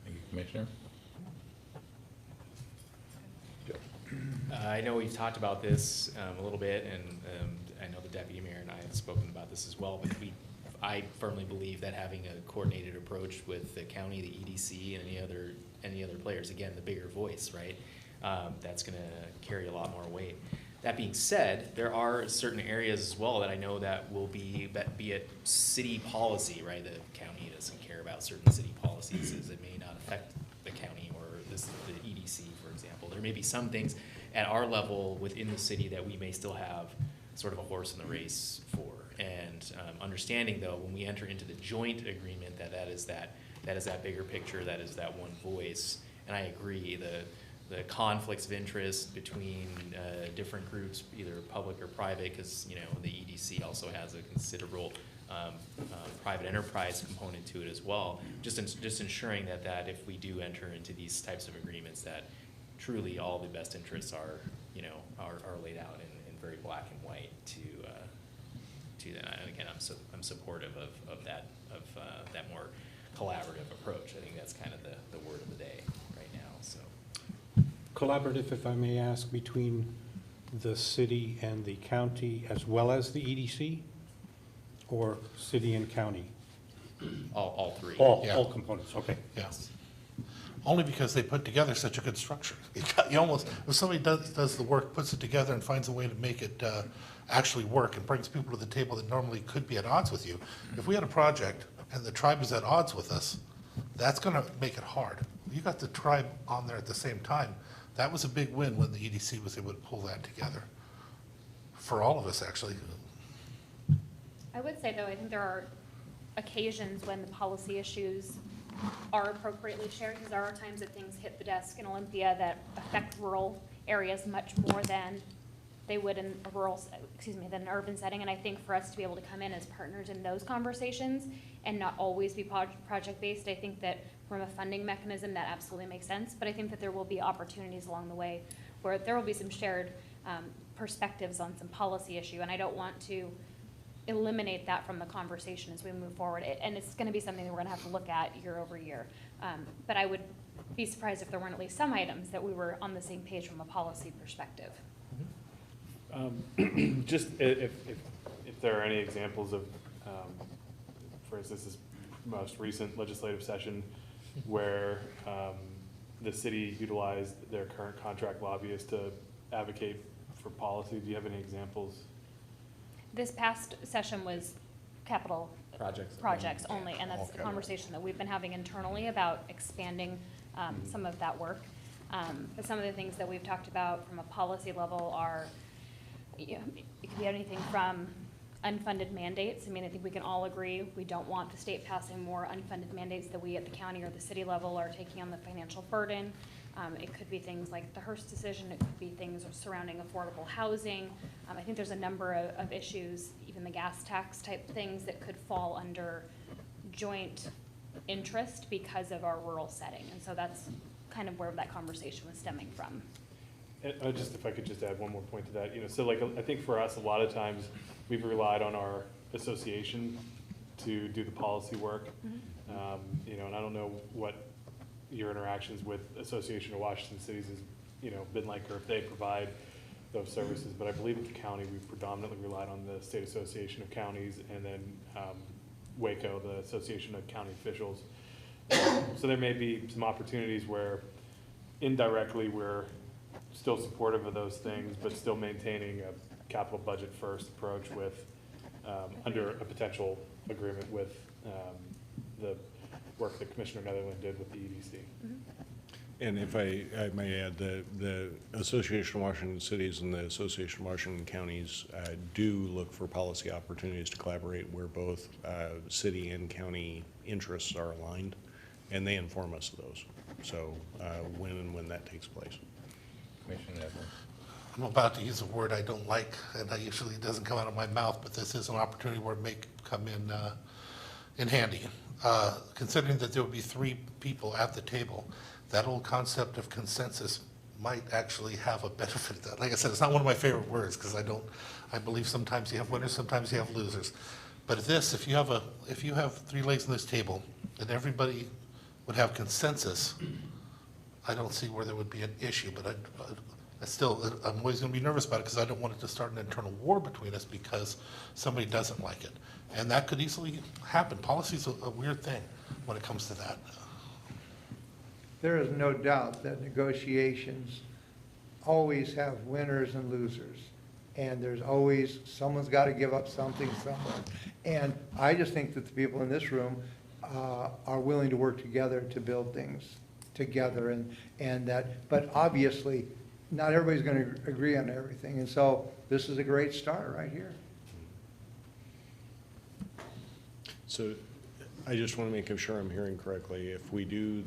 Thank you, Commissioner. I know we've talked about this a little bit, and I know the deputy mayor and I have spoken about this as well, but I firmly believe that having a coordinated approach with the county, the EDC, and any other players, again, the bigger voice, right? That's gonna carry a lot more weight. That being said, there are certain areas as well that I know that will be it city policy, right? The county doesn't care about certain city policies, as it may not affect the county or the EDC, for example. There may be some things at our level within the city that we may still have sort of a horse in the race for. And understanding though, when we enter into the joint agreement, that is that bigger picture, that is that one voice. And I agree, the conflicts of interest between different groups, either public or private, because the EDC also has a considerable private enterprise component to it as well. Just ensuring that if we do enter into these types of agreements, that truly all the best interests are laid out in very black and white to that. And again, I'm supportive of that more collaborative approach. I think that's kind of the word of the day right now. So Collaborative, if I may ask, between the city and the county as well as the EDC, or city and county? all three. All components, okay. Yes. Only because they put together such a good structure. You almost, if somebody does the work, puts it together and finds a way to make it actually work and brings people to the table that normally could be at odds with you. If we had a project and the tribe is at odds with us, that's gonna make it hard. You got the tribe on there at the same time. That was a big win when the EDC was able to pull that together. For all of us, actually. I would say, though, I think there are occasions when the policy issues are appropriately shared, because there are times that things hit the desk in Olympia that affect rural areas much more than they would in a rural, than an urban setting. And I think for us to be able to come in as partners in those conversations and not always be project-based, I think that from a funding mechanism, that absolutely makes sense. But I think that there will be opportunities along the way where there will be some shared perspectives on some policy issue, and I don't want to eliminate that from the conversation as we move forward. And it's going to be something that we're going to have to look at year over year. But I would be surprised if there weren't at least some items that we were on the same page from a policy perspective. Just if there are any examples of, for instance, this most recent legislative session where the city utilized their current contract lobbyists to advocate for policy. Do you have any examples? This past session was capital projects only, and that's a conversation that we've been having internally about expanding some of that work. But some of the things that we've talked about from a policy level are, it could be anything from unfunded mandates. I mean, I think we can all agree we don't want the state passing more unfunded mandates that we at the county or the city level are taking on the financial burden. It could be things like the Hearst decision. It could be things surrounding affordable housing. I think there's a number of issues, even the gas tax type things that could fall under joint interest because of our rural setting. And so that's kind of where that conversation was stemming from. And if I could just add one more point to that, so like, I think for us, a lot of times we've relied on our association to do the policy work. Mm-hmm. And I don't know what your interactions with Association of Washington Cities has, been like, or if they provide those services, but I believe at the county, we've predominantly relied on the State Association of Counties and then WACO, the Association of County Officials. So there may be some opportunities where indirectly we're still supportive of those things, but still maintaining a capital budget first approach with, under a potential agreement with the work that Commissioner Netherland did with the EDC. Mm-hmm. And if I may add, the Association of Washington Cities and the Association of Washington Counties do look for policy opportunities to collaborate where both city and county interests are aligned, and they inform us of those. So when that takes place. Commissioner Netherland. I'm about to use a word I don't like, and it usually doesn't come out of my mouth, but this is an opportunity where it may come in handy. Considering that there will be 3 people at the table, that old concept of consensus might actually have a benefit. That, like I said, it's not one of my favorite words because I believe sometimes you have winners, sometimes you have losers. But if you have 3 legs on this table and everybody would have consensus, I don't see where there would be an issue. But I'm always going to be nervous about it because I don't want it to start an internal war between us because somebody doesn't like it. And that could easily happen. Policy is a weird thing when it comes to that. There is no doubt that negotiations always have winners and losers. And there's always, someone's got to give up something somewhere. And I just think that the people in this room are willing to work together to build things together. But obviously, not everybody's going to agree on everything. And so this is a great start right here. So I just want to make sure I'm hearing correctly. If we do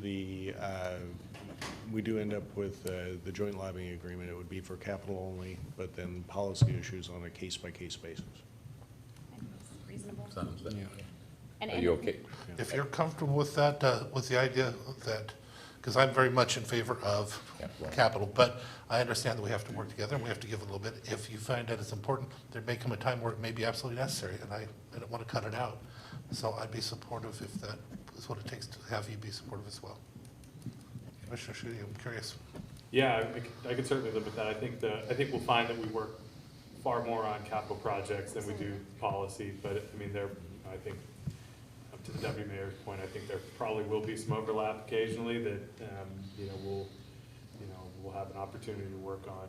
we do end up with the joint lobbying agreement, it would be for capital only, but then policy issues on a case-by-case basis. Reasonable. Sounds that. And- Are you okay? If you're comfortable with that, with the idea that, because I'm very much in favor of capital, but I understand that we have to work together and we have to give a little bit. If you find that it's important, there may come a time where it may be absolutely necessary, and I don't want to cut it out. So I'd be supportive if that is what it takes to have you be supportive as well. Commissioner Schutte, I'm curious. Yeah, I could certainly live with that. I think we'll find that we work far more on capital projects than we do policy, but I mean, I think, up to the deputy mayor's point, I think there probably will be some overlap occasionally that, we'll have an opportunity to work on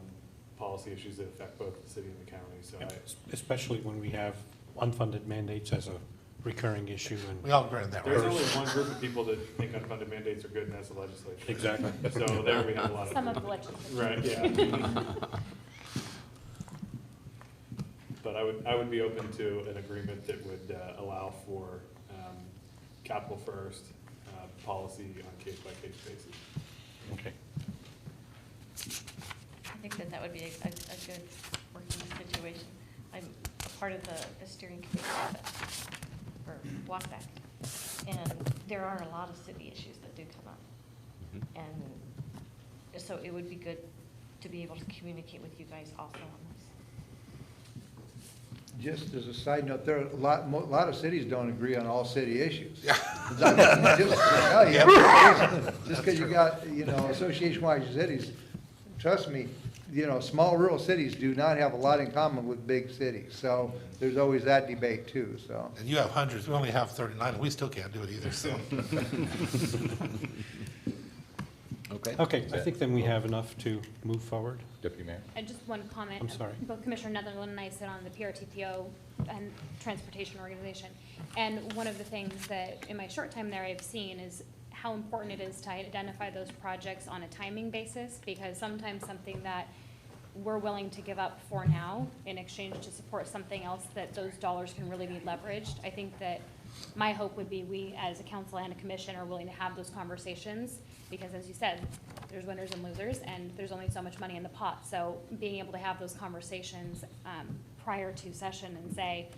policy issues that affect both the city and the county, so Especially when we have unfunded mandates as a recurring issue and. We all agree on that. There's only one group of people that think unfunded mandates are good, and that's the legislature. Exactly. So there we have a lot of. Some of the legislation. Right, yeah. But I would be open to an agreement that would allow for capital first, policy on case-by-case basis. Okay. I think that would be a good working situation. I'm a part of the steering committee for Walk Back, and there are a lot of city issues that do come up. And so it would be good to be able to communicate with you guys also on this. Just as a side note, there are a lot of cities don't agree on all city issues. Just because you got, association-wide cities, trust me, small rural cities do not have a lot in common with big cities. So there's always that debate too, so. And you have hundreds, we only have 39, and we still can't do it either, so. Okay. Okay, I think then we have enough to move forward. Deputy Mayor? And just one comment. I'm sorry. Both Commissioner Netherland and I sit on the PRTPO and Transportation Organization. And one of the things that in my short time there I've seen is how important it is to identify those projects on a timing basis, because sometimes something that we're willing to give up for now in exchange to support something else, that those dollars can really be leveraged. I think that my hope would be we as a council and a commission are willing to have those conversations, because as you said, there's winners and losers and there's only so much money in the pot. So being able to have those conversations prior to session and say,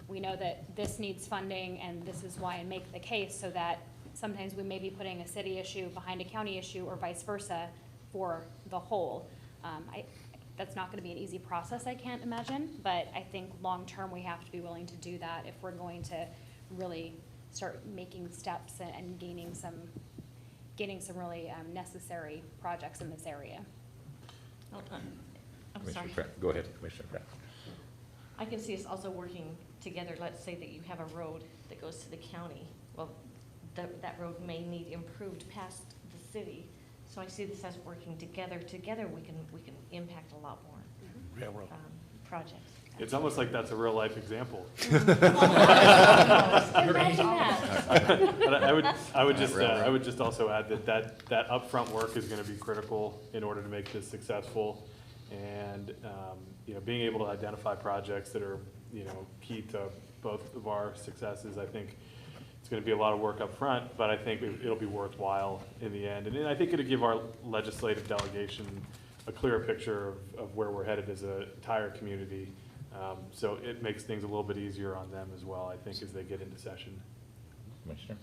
we know that this needs funding and this is why, and make the case so that sometimes we may be putting a city issue behind a county issue or vice versa for the whole. That's not going to be an easy process, I can't imagine, but I think long-term we have to be willing to do that if we're going to really start making steps and gaining some really necessary projects in this area. Oh, I'm Commissioner sorry. Pratt. Go ahead, Commissioner Pratt. I can see us also working together. Let's say that you have a road that goes to the county. Well, that road may need improved past the city. So I see this as working together. Together we can impact a lot more Railroad. projects. It's almost like that's a real life example. Imagine that. But I would just also add that upfront work is going to be critical in order to make this successful. And, being able to identify projects that are, key to both of our successes, I think it's going to be a lot of work up front, but I think it'll be worthwhile in the end. And I think it'll give our legislative delegation a clearer picture of where we're headed as an entire community. So it makes things a little bit easier on them as well, I think, as they get into session. Commissioner?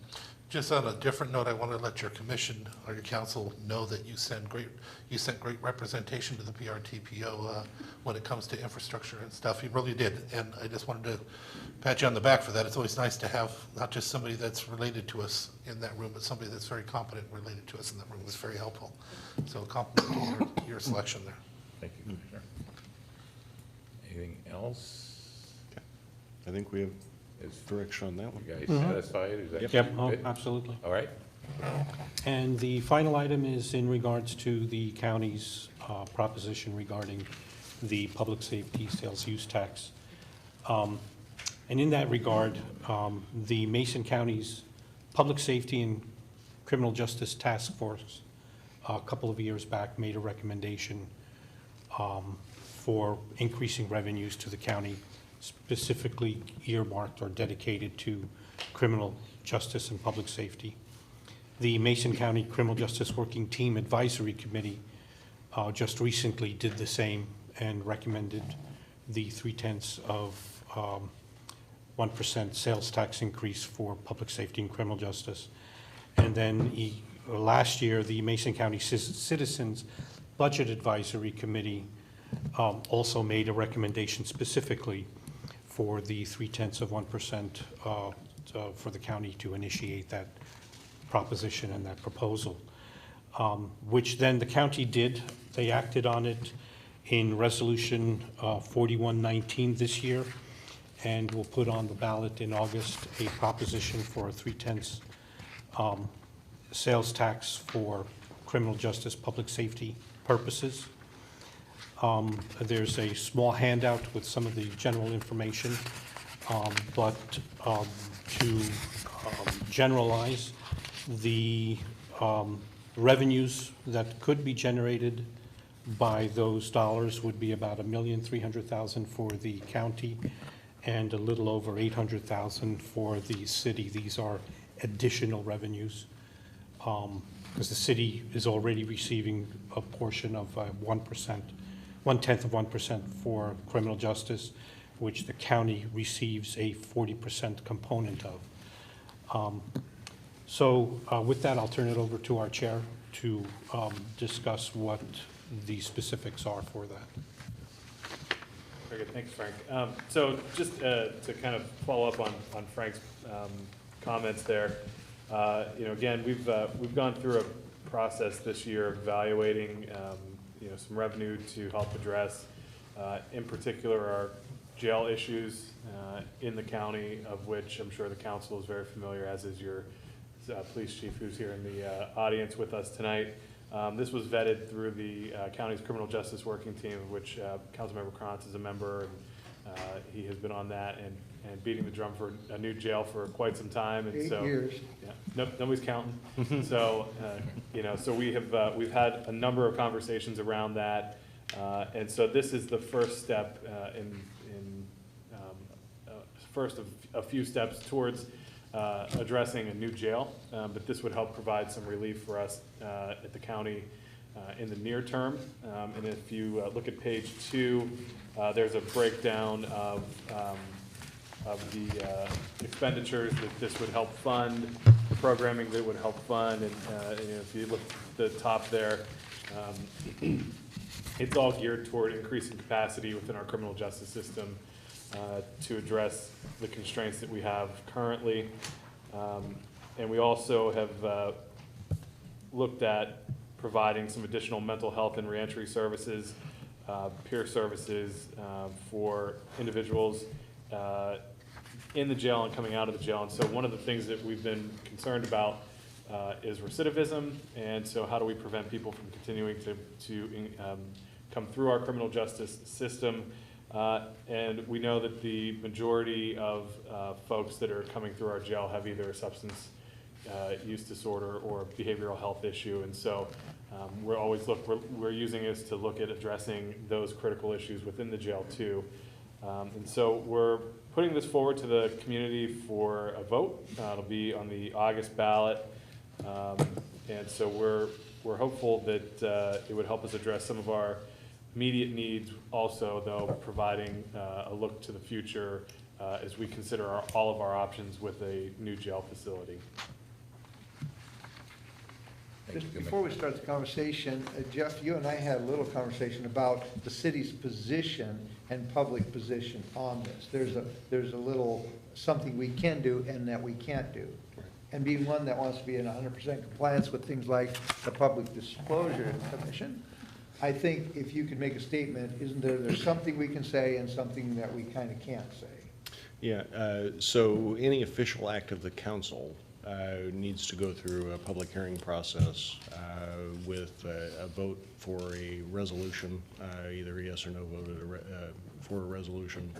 Just on a different note, I want to let your commission or your council know that you sent great representation to the PRTPO when it comes to infrastructure and stuff. You really did, and I just wanted to pat you on the back for that. It's always nice to have not just somebody that's related to us in that room, but somebody that's very competent and related to us in that room. It was very helpful. So compliment to your selection there. Thank you, Commissioner. Anything else? I think we have direction on that one. You guys satisfied? Is that Yep, oh, good? absolutely. All right. And the final item is in regards to the county's proposition regarding the public safety sales use tax. And in that regard, the Mason County's Public Safety and Criminal Justice Task Force a couple of years back made a recommendation for increasing revenues to the county, specifically earmarked or dedicated to criminal justice and public safety. The Mason County Criminal Justice Working Team Advisory Committee just recently did the same and recommended the 0.3% sales tax increase for public safety and criminal justice. And then last year, the Mason County Citizens Budget Advisory Committee also made a recommendation specifically for the 0.3% for the county to initiate that proposition and that proposal, which then the county did. They acted on it in Resolution 4119 this year, and will put on the ballot in August a proposition for a 0.3% sales tax for criminal justice, public safety purposes. There's a small handout with some of the general information, but to generalize, the revenues that could be generated by those dollars would be about $1,300,000 for the county and a little over $800,000 for the city. These are additional revenues, because the city is already receiving a portion of 1%, 0.1% for criminal justice, which the county receives a 40% component of. So with that, I'll turn it over to our chair to discuss what the specifics are for that. Very good, thanks, Frank. So just to kind of follow up on Frank's comments there, again, we've gone through a process this year of evaluating some revenue to help address, in particular, our jail issues in the county, of which I'm sure the council is very familiar, as is your police chief, who's here in the audience with us tonight. This was vetted through the county's criminal justice working team, of which Councilmember Krantz is a member, and he has been on that and beating the drum for a new jail for quite some time. And 8 so, years. yeah, nobody's counting. So, so we've had a number of conversations around that, and so this is the first step first of a few steps towards addressing a new jail, but this would help provide some relief for us at the county in the near term. And if you look at page 2, there's a breakdown of the expenditures that this would help fund, the programming that would help fund, and if you look at the top there, it's all geared toward increasing capacity within our criminal justice system to address the constraints that we have currently. And we also have looked at providing some additional mental health and reentry services, peer services for individuals in the jail and coming out of the jail. And so one of the things that we've been concerned about is recidivism, and so how do we prevent people from continuing to come through our criminal justice system. And we know that the majority of folks that are coming through our jail have either a substance use disorder or a behavioral health issue. And so we're using this to look at addressing those critical issues within the jail too. And so we're putting this forward to the community for a vote. It'll be on the August ballot. And so we're hopeful that it would help us address some of our immediate needs, also, though, providing a look to the future as we consider all of our options with a new jail facility. Just before we start the conversation, Jeff, you and I had a little conversation about the city's position and public position on this. There's a little something we can do and that we can't do. And being one that wants to be in 100% compliance with things like the Public Disclosure Commission, I think if you could make a statement, isn't there's something we can say and something that we kind of can't say? Yeah, so any official act of the council needs to go through a public hearing process with a vote for a resolution, either yes or no vote for a resolution,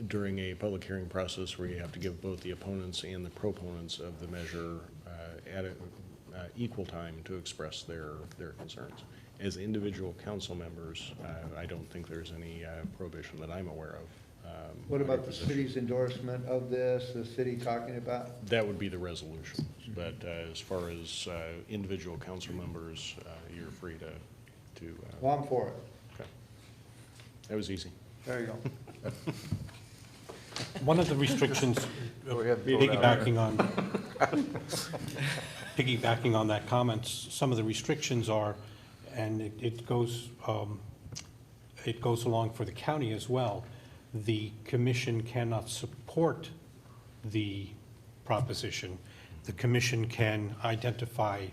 during a public hearing process where you have to give both the opponents and the proponents of the measure at equal time to express their concerns. As individual council members, I don't think there's any prohibition that I'm aware of What on your about the position. city's endorsement of this, the city talking about? That would be the resolution, but as far as individual council members, you're free to. Well, I'm for it. Okay. That was easy. There you go. One of the restrictions, Go ahead and throw it out piggybacking on that comment, some of the restrictions are, and it goes along for the county as well. The commission cannot support the proposition. The commission can identify,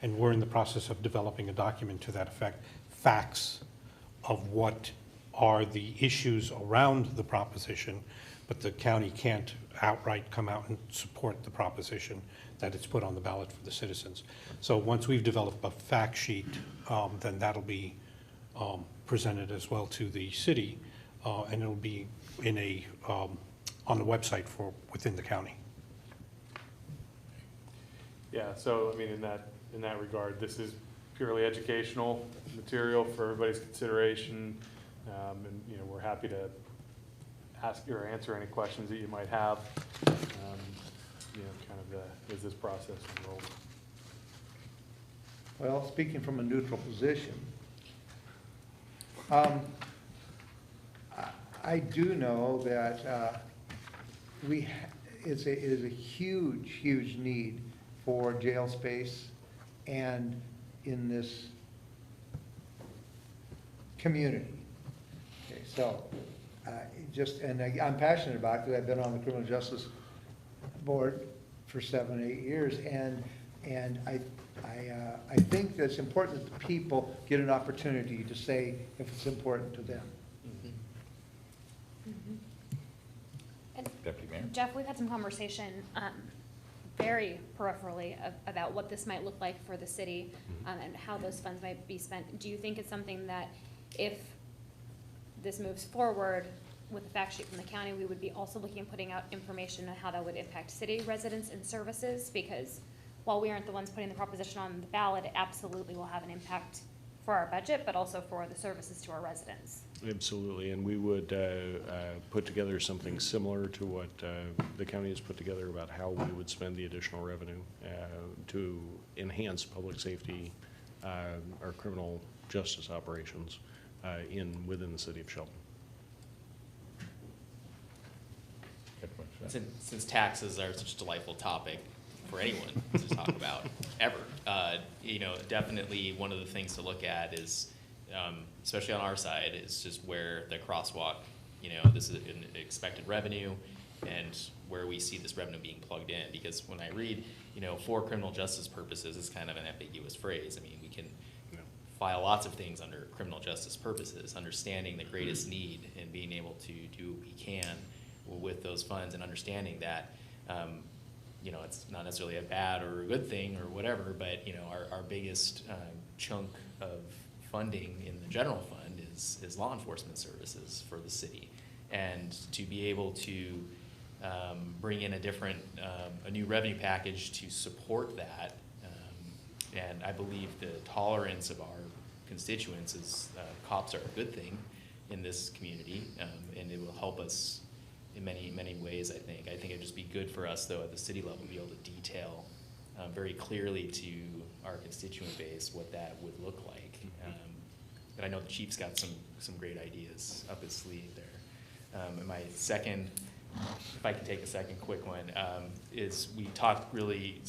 and we're in the process of developing a document to that effect, facts of what are the issues around the proposition, but the county can't outright come out and support the proposition that it's put on the ballot for the citizens. So once we've developed a fact sheet, then that'll be presented as well to the city, and it'll be in on the website for within the county. Yeah, so, I mean, in that regard, this is purely educational material for everybody's consideration. And, you know, we're happy to ask or answer any questions that you might have. You know, kind of as this process unrolls. Well, speaking from a neutral position, I do know that it is a huge, huge need for jail space and in this community. Okay, so I'm passionate about it because I've been on the criminal justice board for 7, 8 years, and I think that it's important that the people get an opportunity to say if it's important to them. And Deputy Mayor? Jeff, we've had some conversation, very peripherally about what this might look like for the city, and how those funds might be spent. Do you think it's something that if this moves forward with the fact sheet from the county, we would be also looking at putting out information on how that would impact city residents and services? Because while we aren't the ones putting the proposition on the ballot, it absolutely will have an impact for our budget, but also for the services to our residents. Absolutely, and we would put together something similar to what the county has put together about how we would spend the additional revenue to enhance public safety, our criminal justice operations within the city of Shelton. Since taxes are such a delightful topic for anyone to talk about, ever, you know, definitely one of the things to look at is, especially on our side, is just where the crosswalk, you know, this is an expected revenue and where we see this revenue being plugged in. Because when I read, you know, for criminal justice purposes, it's kind of an ambiguous phrase. I mean, we can file lots of things under criminal justice purposes, understanding the greatest need and being able to do what we can with those funds, and understanding that, you know, it's not necessarily a bad or a good thing or whatever, but, you know, our biggest chunk of funding in the general fund is law enforcement services for the city. And to be able to bring in a new revenue package to support that, and I believe the tolerance of our constituents is, cops are a good thing in this community, and it will help us in many, many ways, I think. I think it'd just be good for us, though, at the city level, to be able to detail very clearly to our constituent base what that would look like. And I know the chief's got some great ideas up his sleeve there. And my second, if I can take a second quick one, is we talked really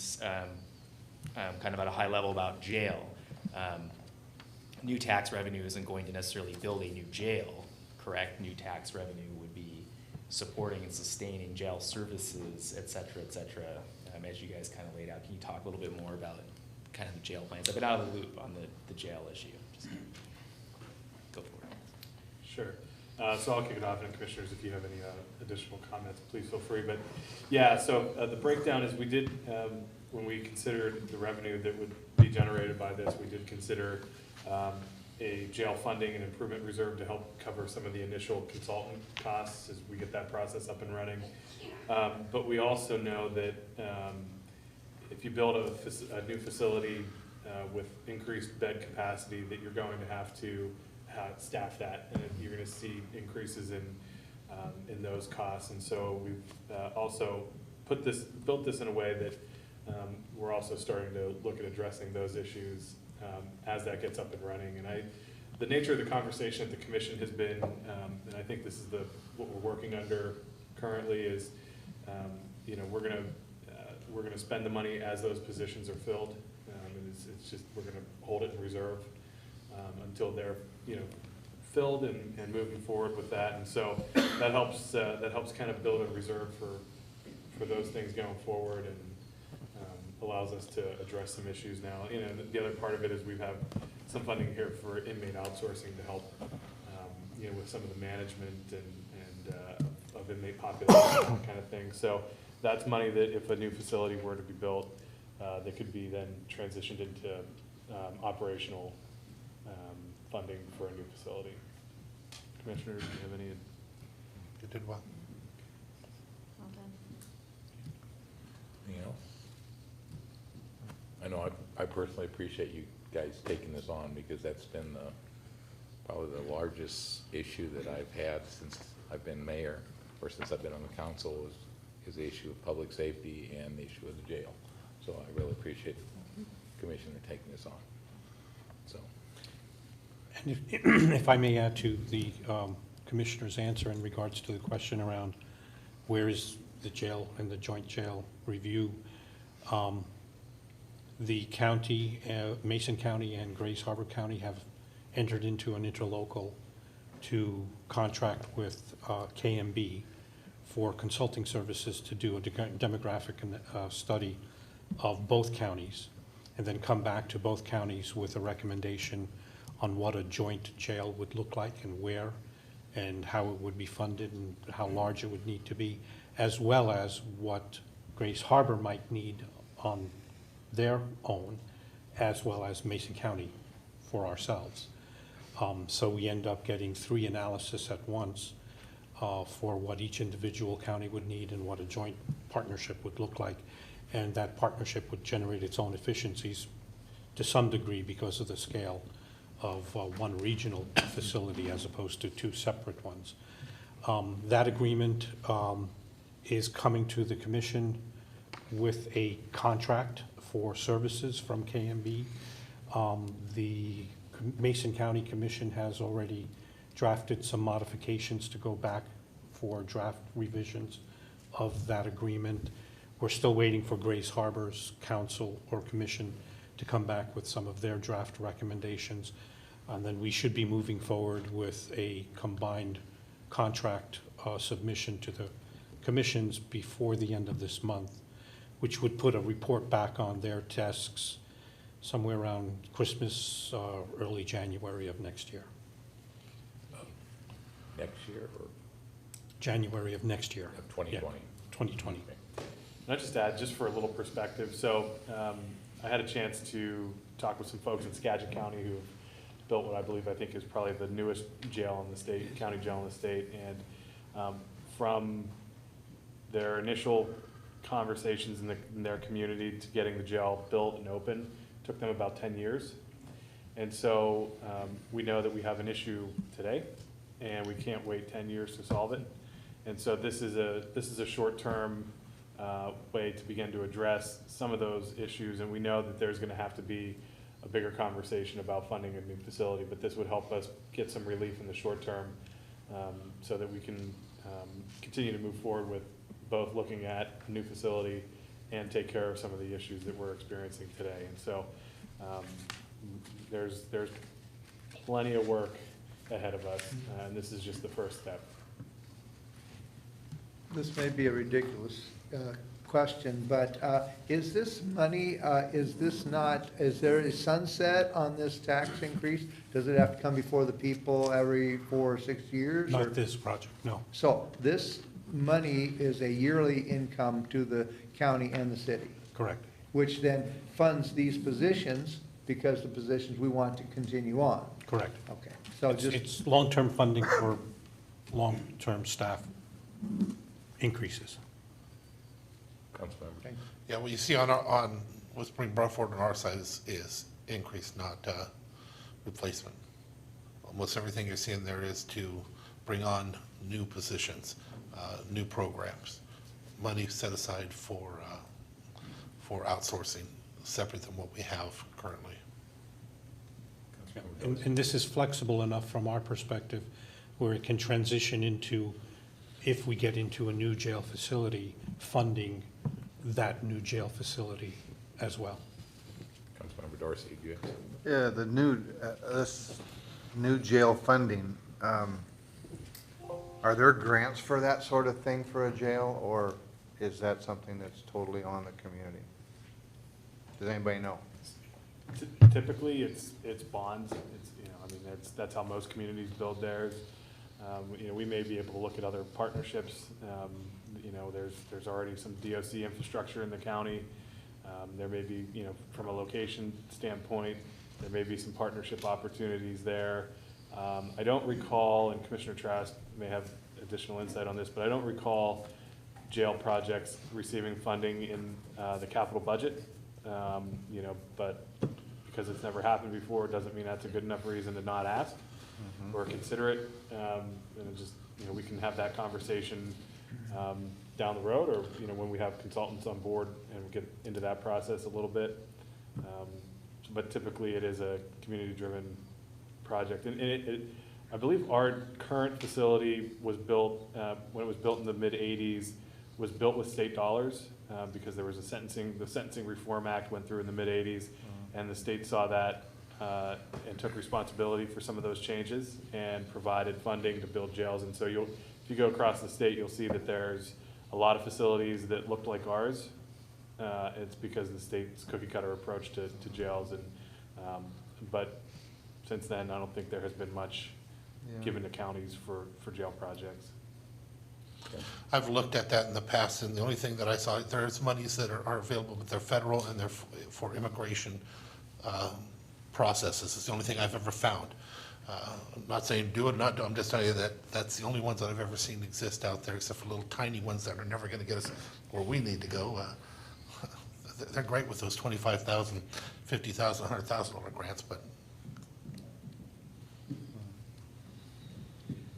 kind of at a high level about jail. New tax revenue isn't going to necessarily build a new jail, correct? New tax revenue would be supporting and sustaining jail services, et cetera, as you guys kind of laid out. Can you talk a little bit more about kind of the jail plans? I've been out of the loop on the jail issue. Just go for it. Sure. So I'll kick it off, and commissioners, if you have any additional comments, please feel free. But yeah, so the breakdown is we did, when we considered the revenue that would be generated by this, we did consider a jail funding and improvement reserve to help cover some of the initial consultant costs as we get that process up and running. But we also know that if you build a new facility with increased bed capacity, that you're going to have to staff that, and you're going to see increases in in those costs. And so we've also built this in a way that we're also starting to look at addressing those issues as that gets up and running. And the nature of the conversation at the commission has been, and I think this is what we're working under currently is, we're gonna spend the money as those positions are filled. And it's just, we're gonna hold it in reserve until they're, filled and moving forward with that. And so that helps kind of build a reserve for those things going forward, and allows us to address some issues now. The other part of it is we have some funding here for inmate outsourcing to help, with some of the management and of inmate population, that kind of thing. So that's money that if a new facility were to be built, that could be then transitioned into operational funding for a new facility. Commissioners, do you have any? You did well. Well done. Anything else? I know I personally appreciate you guys taking this on, because that's been probably the largest issue that I've had since I've been mayor, or since I've been on the council, is the issue of public safety and the issue of the jail. So I really appreciate the commissioner taking this on. So. And if I may add to the commissioner's answer in regards to the question around where is the jail and the joint jail review, the county, Mason County and Grays Harbor County have entered into an interlocal to contract with KMB for consulting services to do a demographic study of both counties, and then come back to both counties with a recommendation on what a joint jail would look like and where, and how it would be funded and how large it would need to be, as well as what Grays Harbor might need on their own, as well as Mason County for ourselves. So we end up getting 3 analysis at once for what each individual county would need and what a joint partnership would look like. And that partnership would generate its own efficiencies to some degree because of the scale of one regional facility as opposed to 2 separate ones. That agreement is coming to the commission with a contract for services from KMB. The Mason County Commission has already drafted some modifications to go back for draft revisions of that agreement. We're still waiting for Grays Harbor's council or commission to come back with some of their draft recommendations. And then we should be moving forward with a combined contract submission to the commissions before the end of this month, which would put a report back on their desks somewhere around Christmas, early January of next year. Next year or January of next year. of 2020? Yeah, 2020. Can I just add, just for a little perspective, so I had a chance to talk with some folks in Skagit County who built what I think is probably the newest jail in the state, county jail in the state, and from their initial conversations in their community to getting the jail built and open, took them about 10 years. And so we know that we have an issue today, and we can't wait 10 years to solve it. And so this is a short-term way to begin to address some of those issues, and we know that there's gonna have to be a bigger conversation about funding a new facility, but this would help us get some relief in the short term, so that we can continue to move forward with both looking at a new facility and take care of some of the issues that we're experiencing today. And so there's plenty of work ahead of us, and this is just the first step. This may be a ridiculous question, but is this money, is there a sunset on this tax increase? Does it have to come before the people every 4 or 6 years? or- Not this project, no. So this money is a yearly income to the county and the city, Correct. which then funds these positions because the positions we want to continue on. Correct. Okay, so just, It's long-term funding for long-term staff increases. Councilmember. Yeah, what you see on what's being brought forward on our side is increase, not replacement. Almost everything you're seeing there is to bring on new positions, new programs, money set aside for outsourcing, separate than what we have currently. And this is flexible enough from our perspective where it can transition into, if we get into a new jail facility, funding that new jail facility as well. Councilmember Dorsey, do you have? Yeah, the new, this new jail funding, are there grants for that sort of thing for a jail, or is that something that's totally on the community? Does anybody know? Typically, it's bonds, it's, you know, I mean, that's how most communities build theirs. You know, we may be able to look at other partnerships. You know, there's already some DOC infrastructure in the county. There may be, you know, from a location standpoint, there may be some partnership opportunities there. I don't recall, and Commissioner Trask may have additional insight on this, but I don't recall jail projects receiving funding in the capital budget. You know, but because it's never happened before, doesn't mean that's a good enough reason to not ask or consider it. And it just, you know, we can have that conversation down the road, or, you know, when we have consultants on board and get into that process a little bit. But typically it is a community-driven project. And I believe our current facility was built, when it was built in the mid-'80s, was built with state dollars, because there was the Sentencing Reform Act went through in the mid-'80s, and the state saw that and took responsibility for some of those changes and provided funding to build jails. And so if you go across the state, you'll see that there's a lot of facilities that looked like ours. It's because of the state's cookie cutter approach to jails. And but since then, I don't think there has been much given to counties for jail projects. I've looked at that in the past, and the only thing that I saw, there's monies that are available, but they're federal and they're for immigration processes. It's the only thing I've ever found. I'm not saying do it, not do it. I'm just telling you that that's the only ones that I've ever seen exist out there, except for little tiny ones that are never going to get us where we need to go. They're great with those $25,000, $50,000, $100,000 grants, but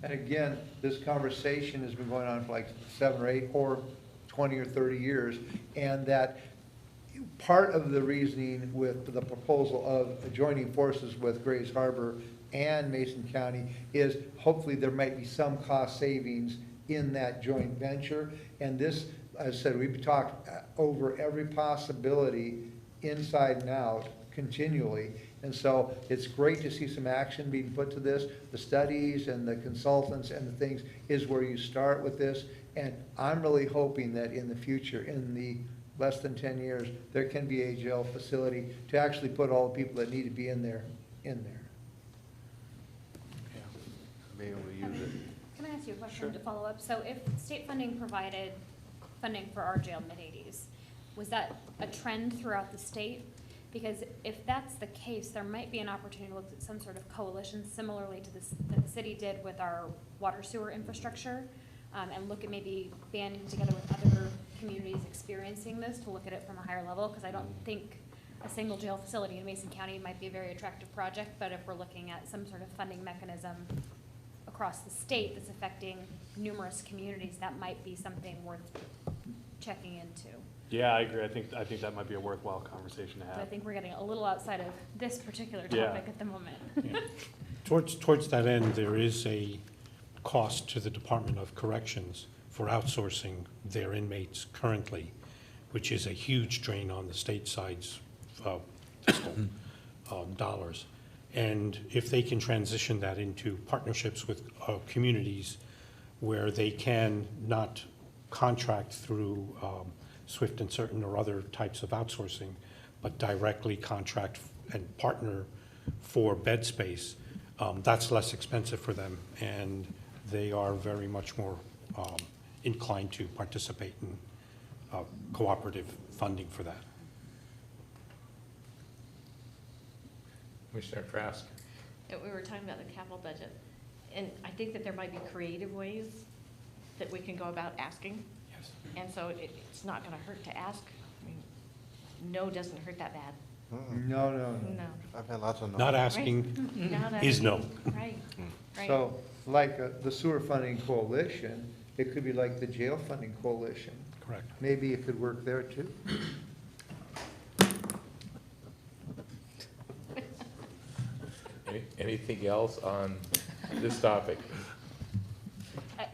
And again, this conversation has been going on for like 7 or 8 or 20 or 30 years, and that part of the reasoning with the proposal of joining forces with Grays Harbor and Mason County is hopefully there might be some cost savings in that joint venture. And this, as I said, we've talked over every possibility inside and out continually. And so it's great to see some action being put to this. The studies and the consultants and the things is where you start with this. And I'm really hoping that in the future, in the less than 10 years, there can be a jail facility to actually put all the people that need to be in there. Be able to use it. Can I ask you a question to follow up? So if state funding provided funding for our jail mid-'80s, was that a trend throughout the state? Because if that's the case, there might be an opportunity to look at some sort of coalition similarly to this that the city did with our water sewer infrastructure, and look at maybe banding together with other communities experiencing this to look at it from a higher level, because I don't think a single jail facility in Mason County might be a very attractive project, but if we're looking at some sort of funding mechanism across the state that's affecting numerous communities, that might be something worth checking into. Yeah, I agree. I think that might be a worthwhile conversation to But I have. think we're getting a little outside of this particular Yeah. topic at the moment. Towards that end, there is a cost to the Department of Corrections for outsourcing their inmates currently, which is a huge drain on the state side's fiscal dollars. And if they can transition that into partnerships with communities where they can not contract through Swift and Certain or other types of outsourcing, but directly contract and partner for bed space, that's less expensive for them, and they are very much more inclined to participate in cooperative funding for that. Commissioner Trask. We were talking about the capital budget, and I think that there might be creative ways that we can go about asking. Yes. And so it's not gonna hurt to ask. I mean, no doesn't hurt that bad. No, no, no. No. I've had lots of no. Not asking Now that- is no. Right, right. So, like the sewer funding coalition, it could be like the jail funding coalition. Correct. Maybe it could work there too. Anything else on this topic?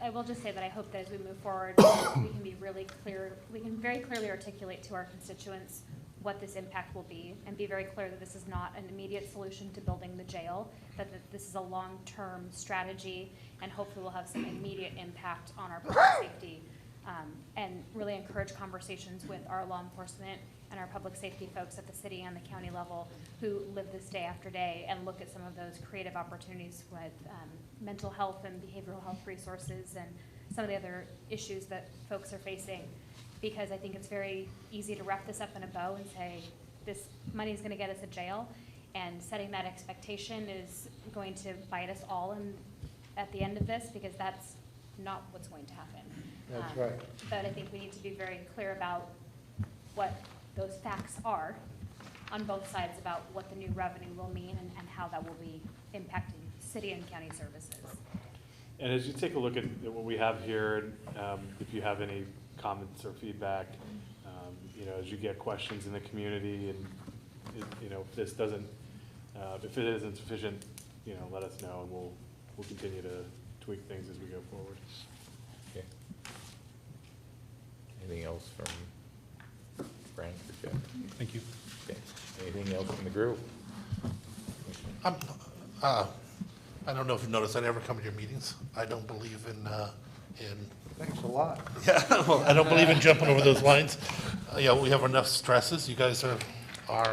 I will just say that I hope that as we move forward, we can be really clear, we can very clearly articulate to our constituents what this impact will be, and be very clear that this is not an immediate solution to building the jail, that this is a long-term strategy, and hopefully will have some immediate impact on our public safety, and really encourage conversations with our law enforcement and our public safety folks at the city and the county level who live this day after day and look at some of those creative opportunities with mental health and behavioral health resources and some of the other issues that folks are facing. Because I think it's very easy to wrap this up in a bow and say, this money is gonna get us a jail, and setting that expectation is going to bite us all at the end of this, because that's not what's going to happen. That's right. But I think we need to be very clear about what those facts are on both sides about what the new revenue will mean and how that will be impacting city and county services. And as you take a look at what we have here, if you have any comments or feedback, you know, as you get questions in the community and, you know, if this doesn't, if it isn't sufficient, you know, let us know and we'll continue to tweak things as we go forward. Okay. Anything else from Frank or Jeff? Thank you. Okay. Anything else from the group? I don't know if you've noticed, I never come to your meetings. I don't believe in Thanks a lot. yeah, well, I don't believe in jumping over those lines. You know, we have enough stresses. You guys are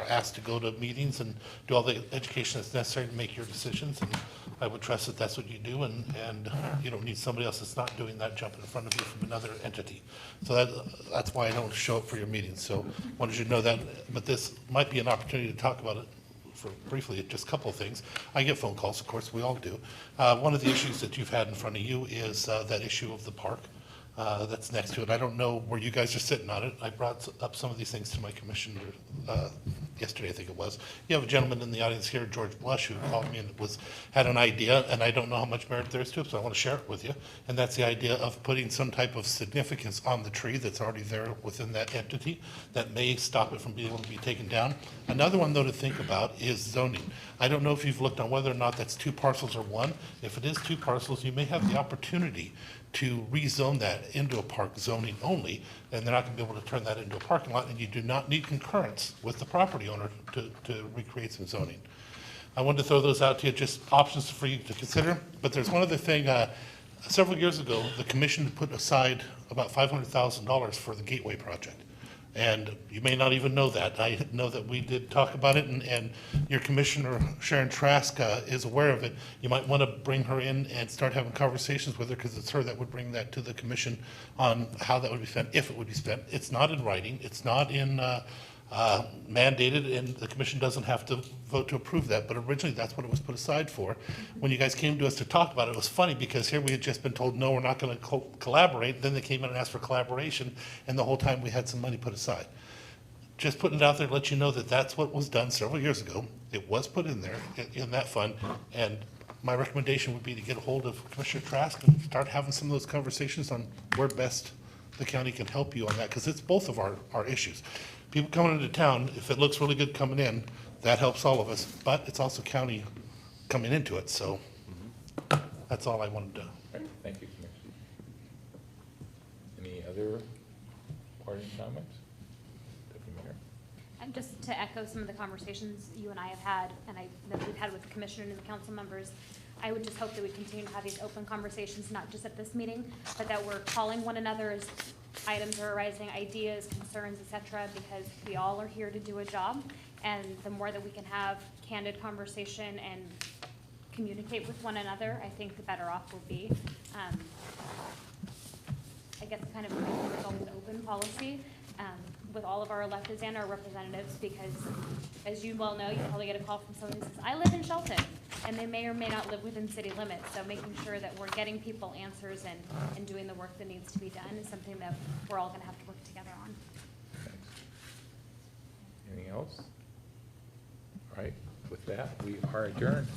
asked to go to meetings and do all the education that's necessary to make your decisions, and I would trust that that's what you do, and you don't need somebody else that's not doing that jumping in front of you from another entity. So that's why I don't show up for your meetings. So wanted you to know that, but this might be an opportunity to talk about it for briefly, just a couple of things. I get phone calls, of course, we all do. One of the issues that you've had in front of you is that issue of the park that's next to it. I don't know where you guys are sitting on it. I brought up some of these things to my commissioner yesterday, I think it was. You have a gentleman in the audience here, George Blush, who called me and had an idea, and I don't know how much merit there is to it, so I want to share it with you. And that's the idea of putting some type of significance on the tree that's already there within that entity that may stop it from being able to be taken down. Another one, though, to think about is zoning. I don't know if you've looked on whether or not that's 2 parcels or 1. If it is 2 parcels, you may have the opportunity to rezone that into a park zoning only, and they're not going to be able to turn that into a parking lot, and you do not need concurrence with the property owner to recreate some zoning. I wanted to throw those out to you, just options for you to consider. But there's one other thing. Several years ago, the commission put aside about $500,000 for the Gateway project. And you may not even know that. I know that we did talk about it, and your commissioner, Sharon Trask, is aware of it. You might want to bring her in and start having conversations with her, because it's her that would bring that to the commission on how that would be spent, if it would be spent. It's not in writing. It's not in mandated, and the commission doesn't have to vote to approve that, but originally that's what it was put aside for. When you guys came to us to talk about it, it was funny, because here we had just been told, no, we're not going to collaborate. Then they came in and asked for collaboration, and the whole time we had some money put aside. Just putting it out there to let you know that that's what was done several years ago. It was put in there, in that fund, and my recommendation would be to get a hold of Commissioner Trask and start having some of those conversations on where best the county can help you on that, because it's both of our issues. People coming into town, if it looks really good coming in, that helps all of us, but it's also county coming into it, so that's all I wanted to. Right, thank you, Commissioner. Any other parting comments? Deputy Mayor? And just to echo some of the conversations you and I have had, and that we've had with the commissioner and the council members, I would just hope that we continue to have these open conversations, not just at this meeting, but that we're calling one another as items are arising, ideas, concerns, et cetera, because we all are here to do a job. And the more that we can have candid conversation and communicate with one another, I think the better off we'll be. I guess kind of always open policy with all of our electeds and our representatives, because as you well know, you probably get a call from someone who says, I live in Shelton, and they may or may not live within city limits. So making sure that we're getting people answers and doing the work that needs to be done is something that we're all gonna have to work together on. Thanks. Anything else? right, with that, we are adjourned.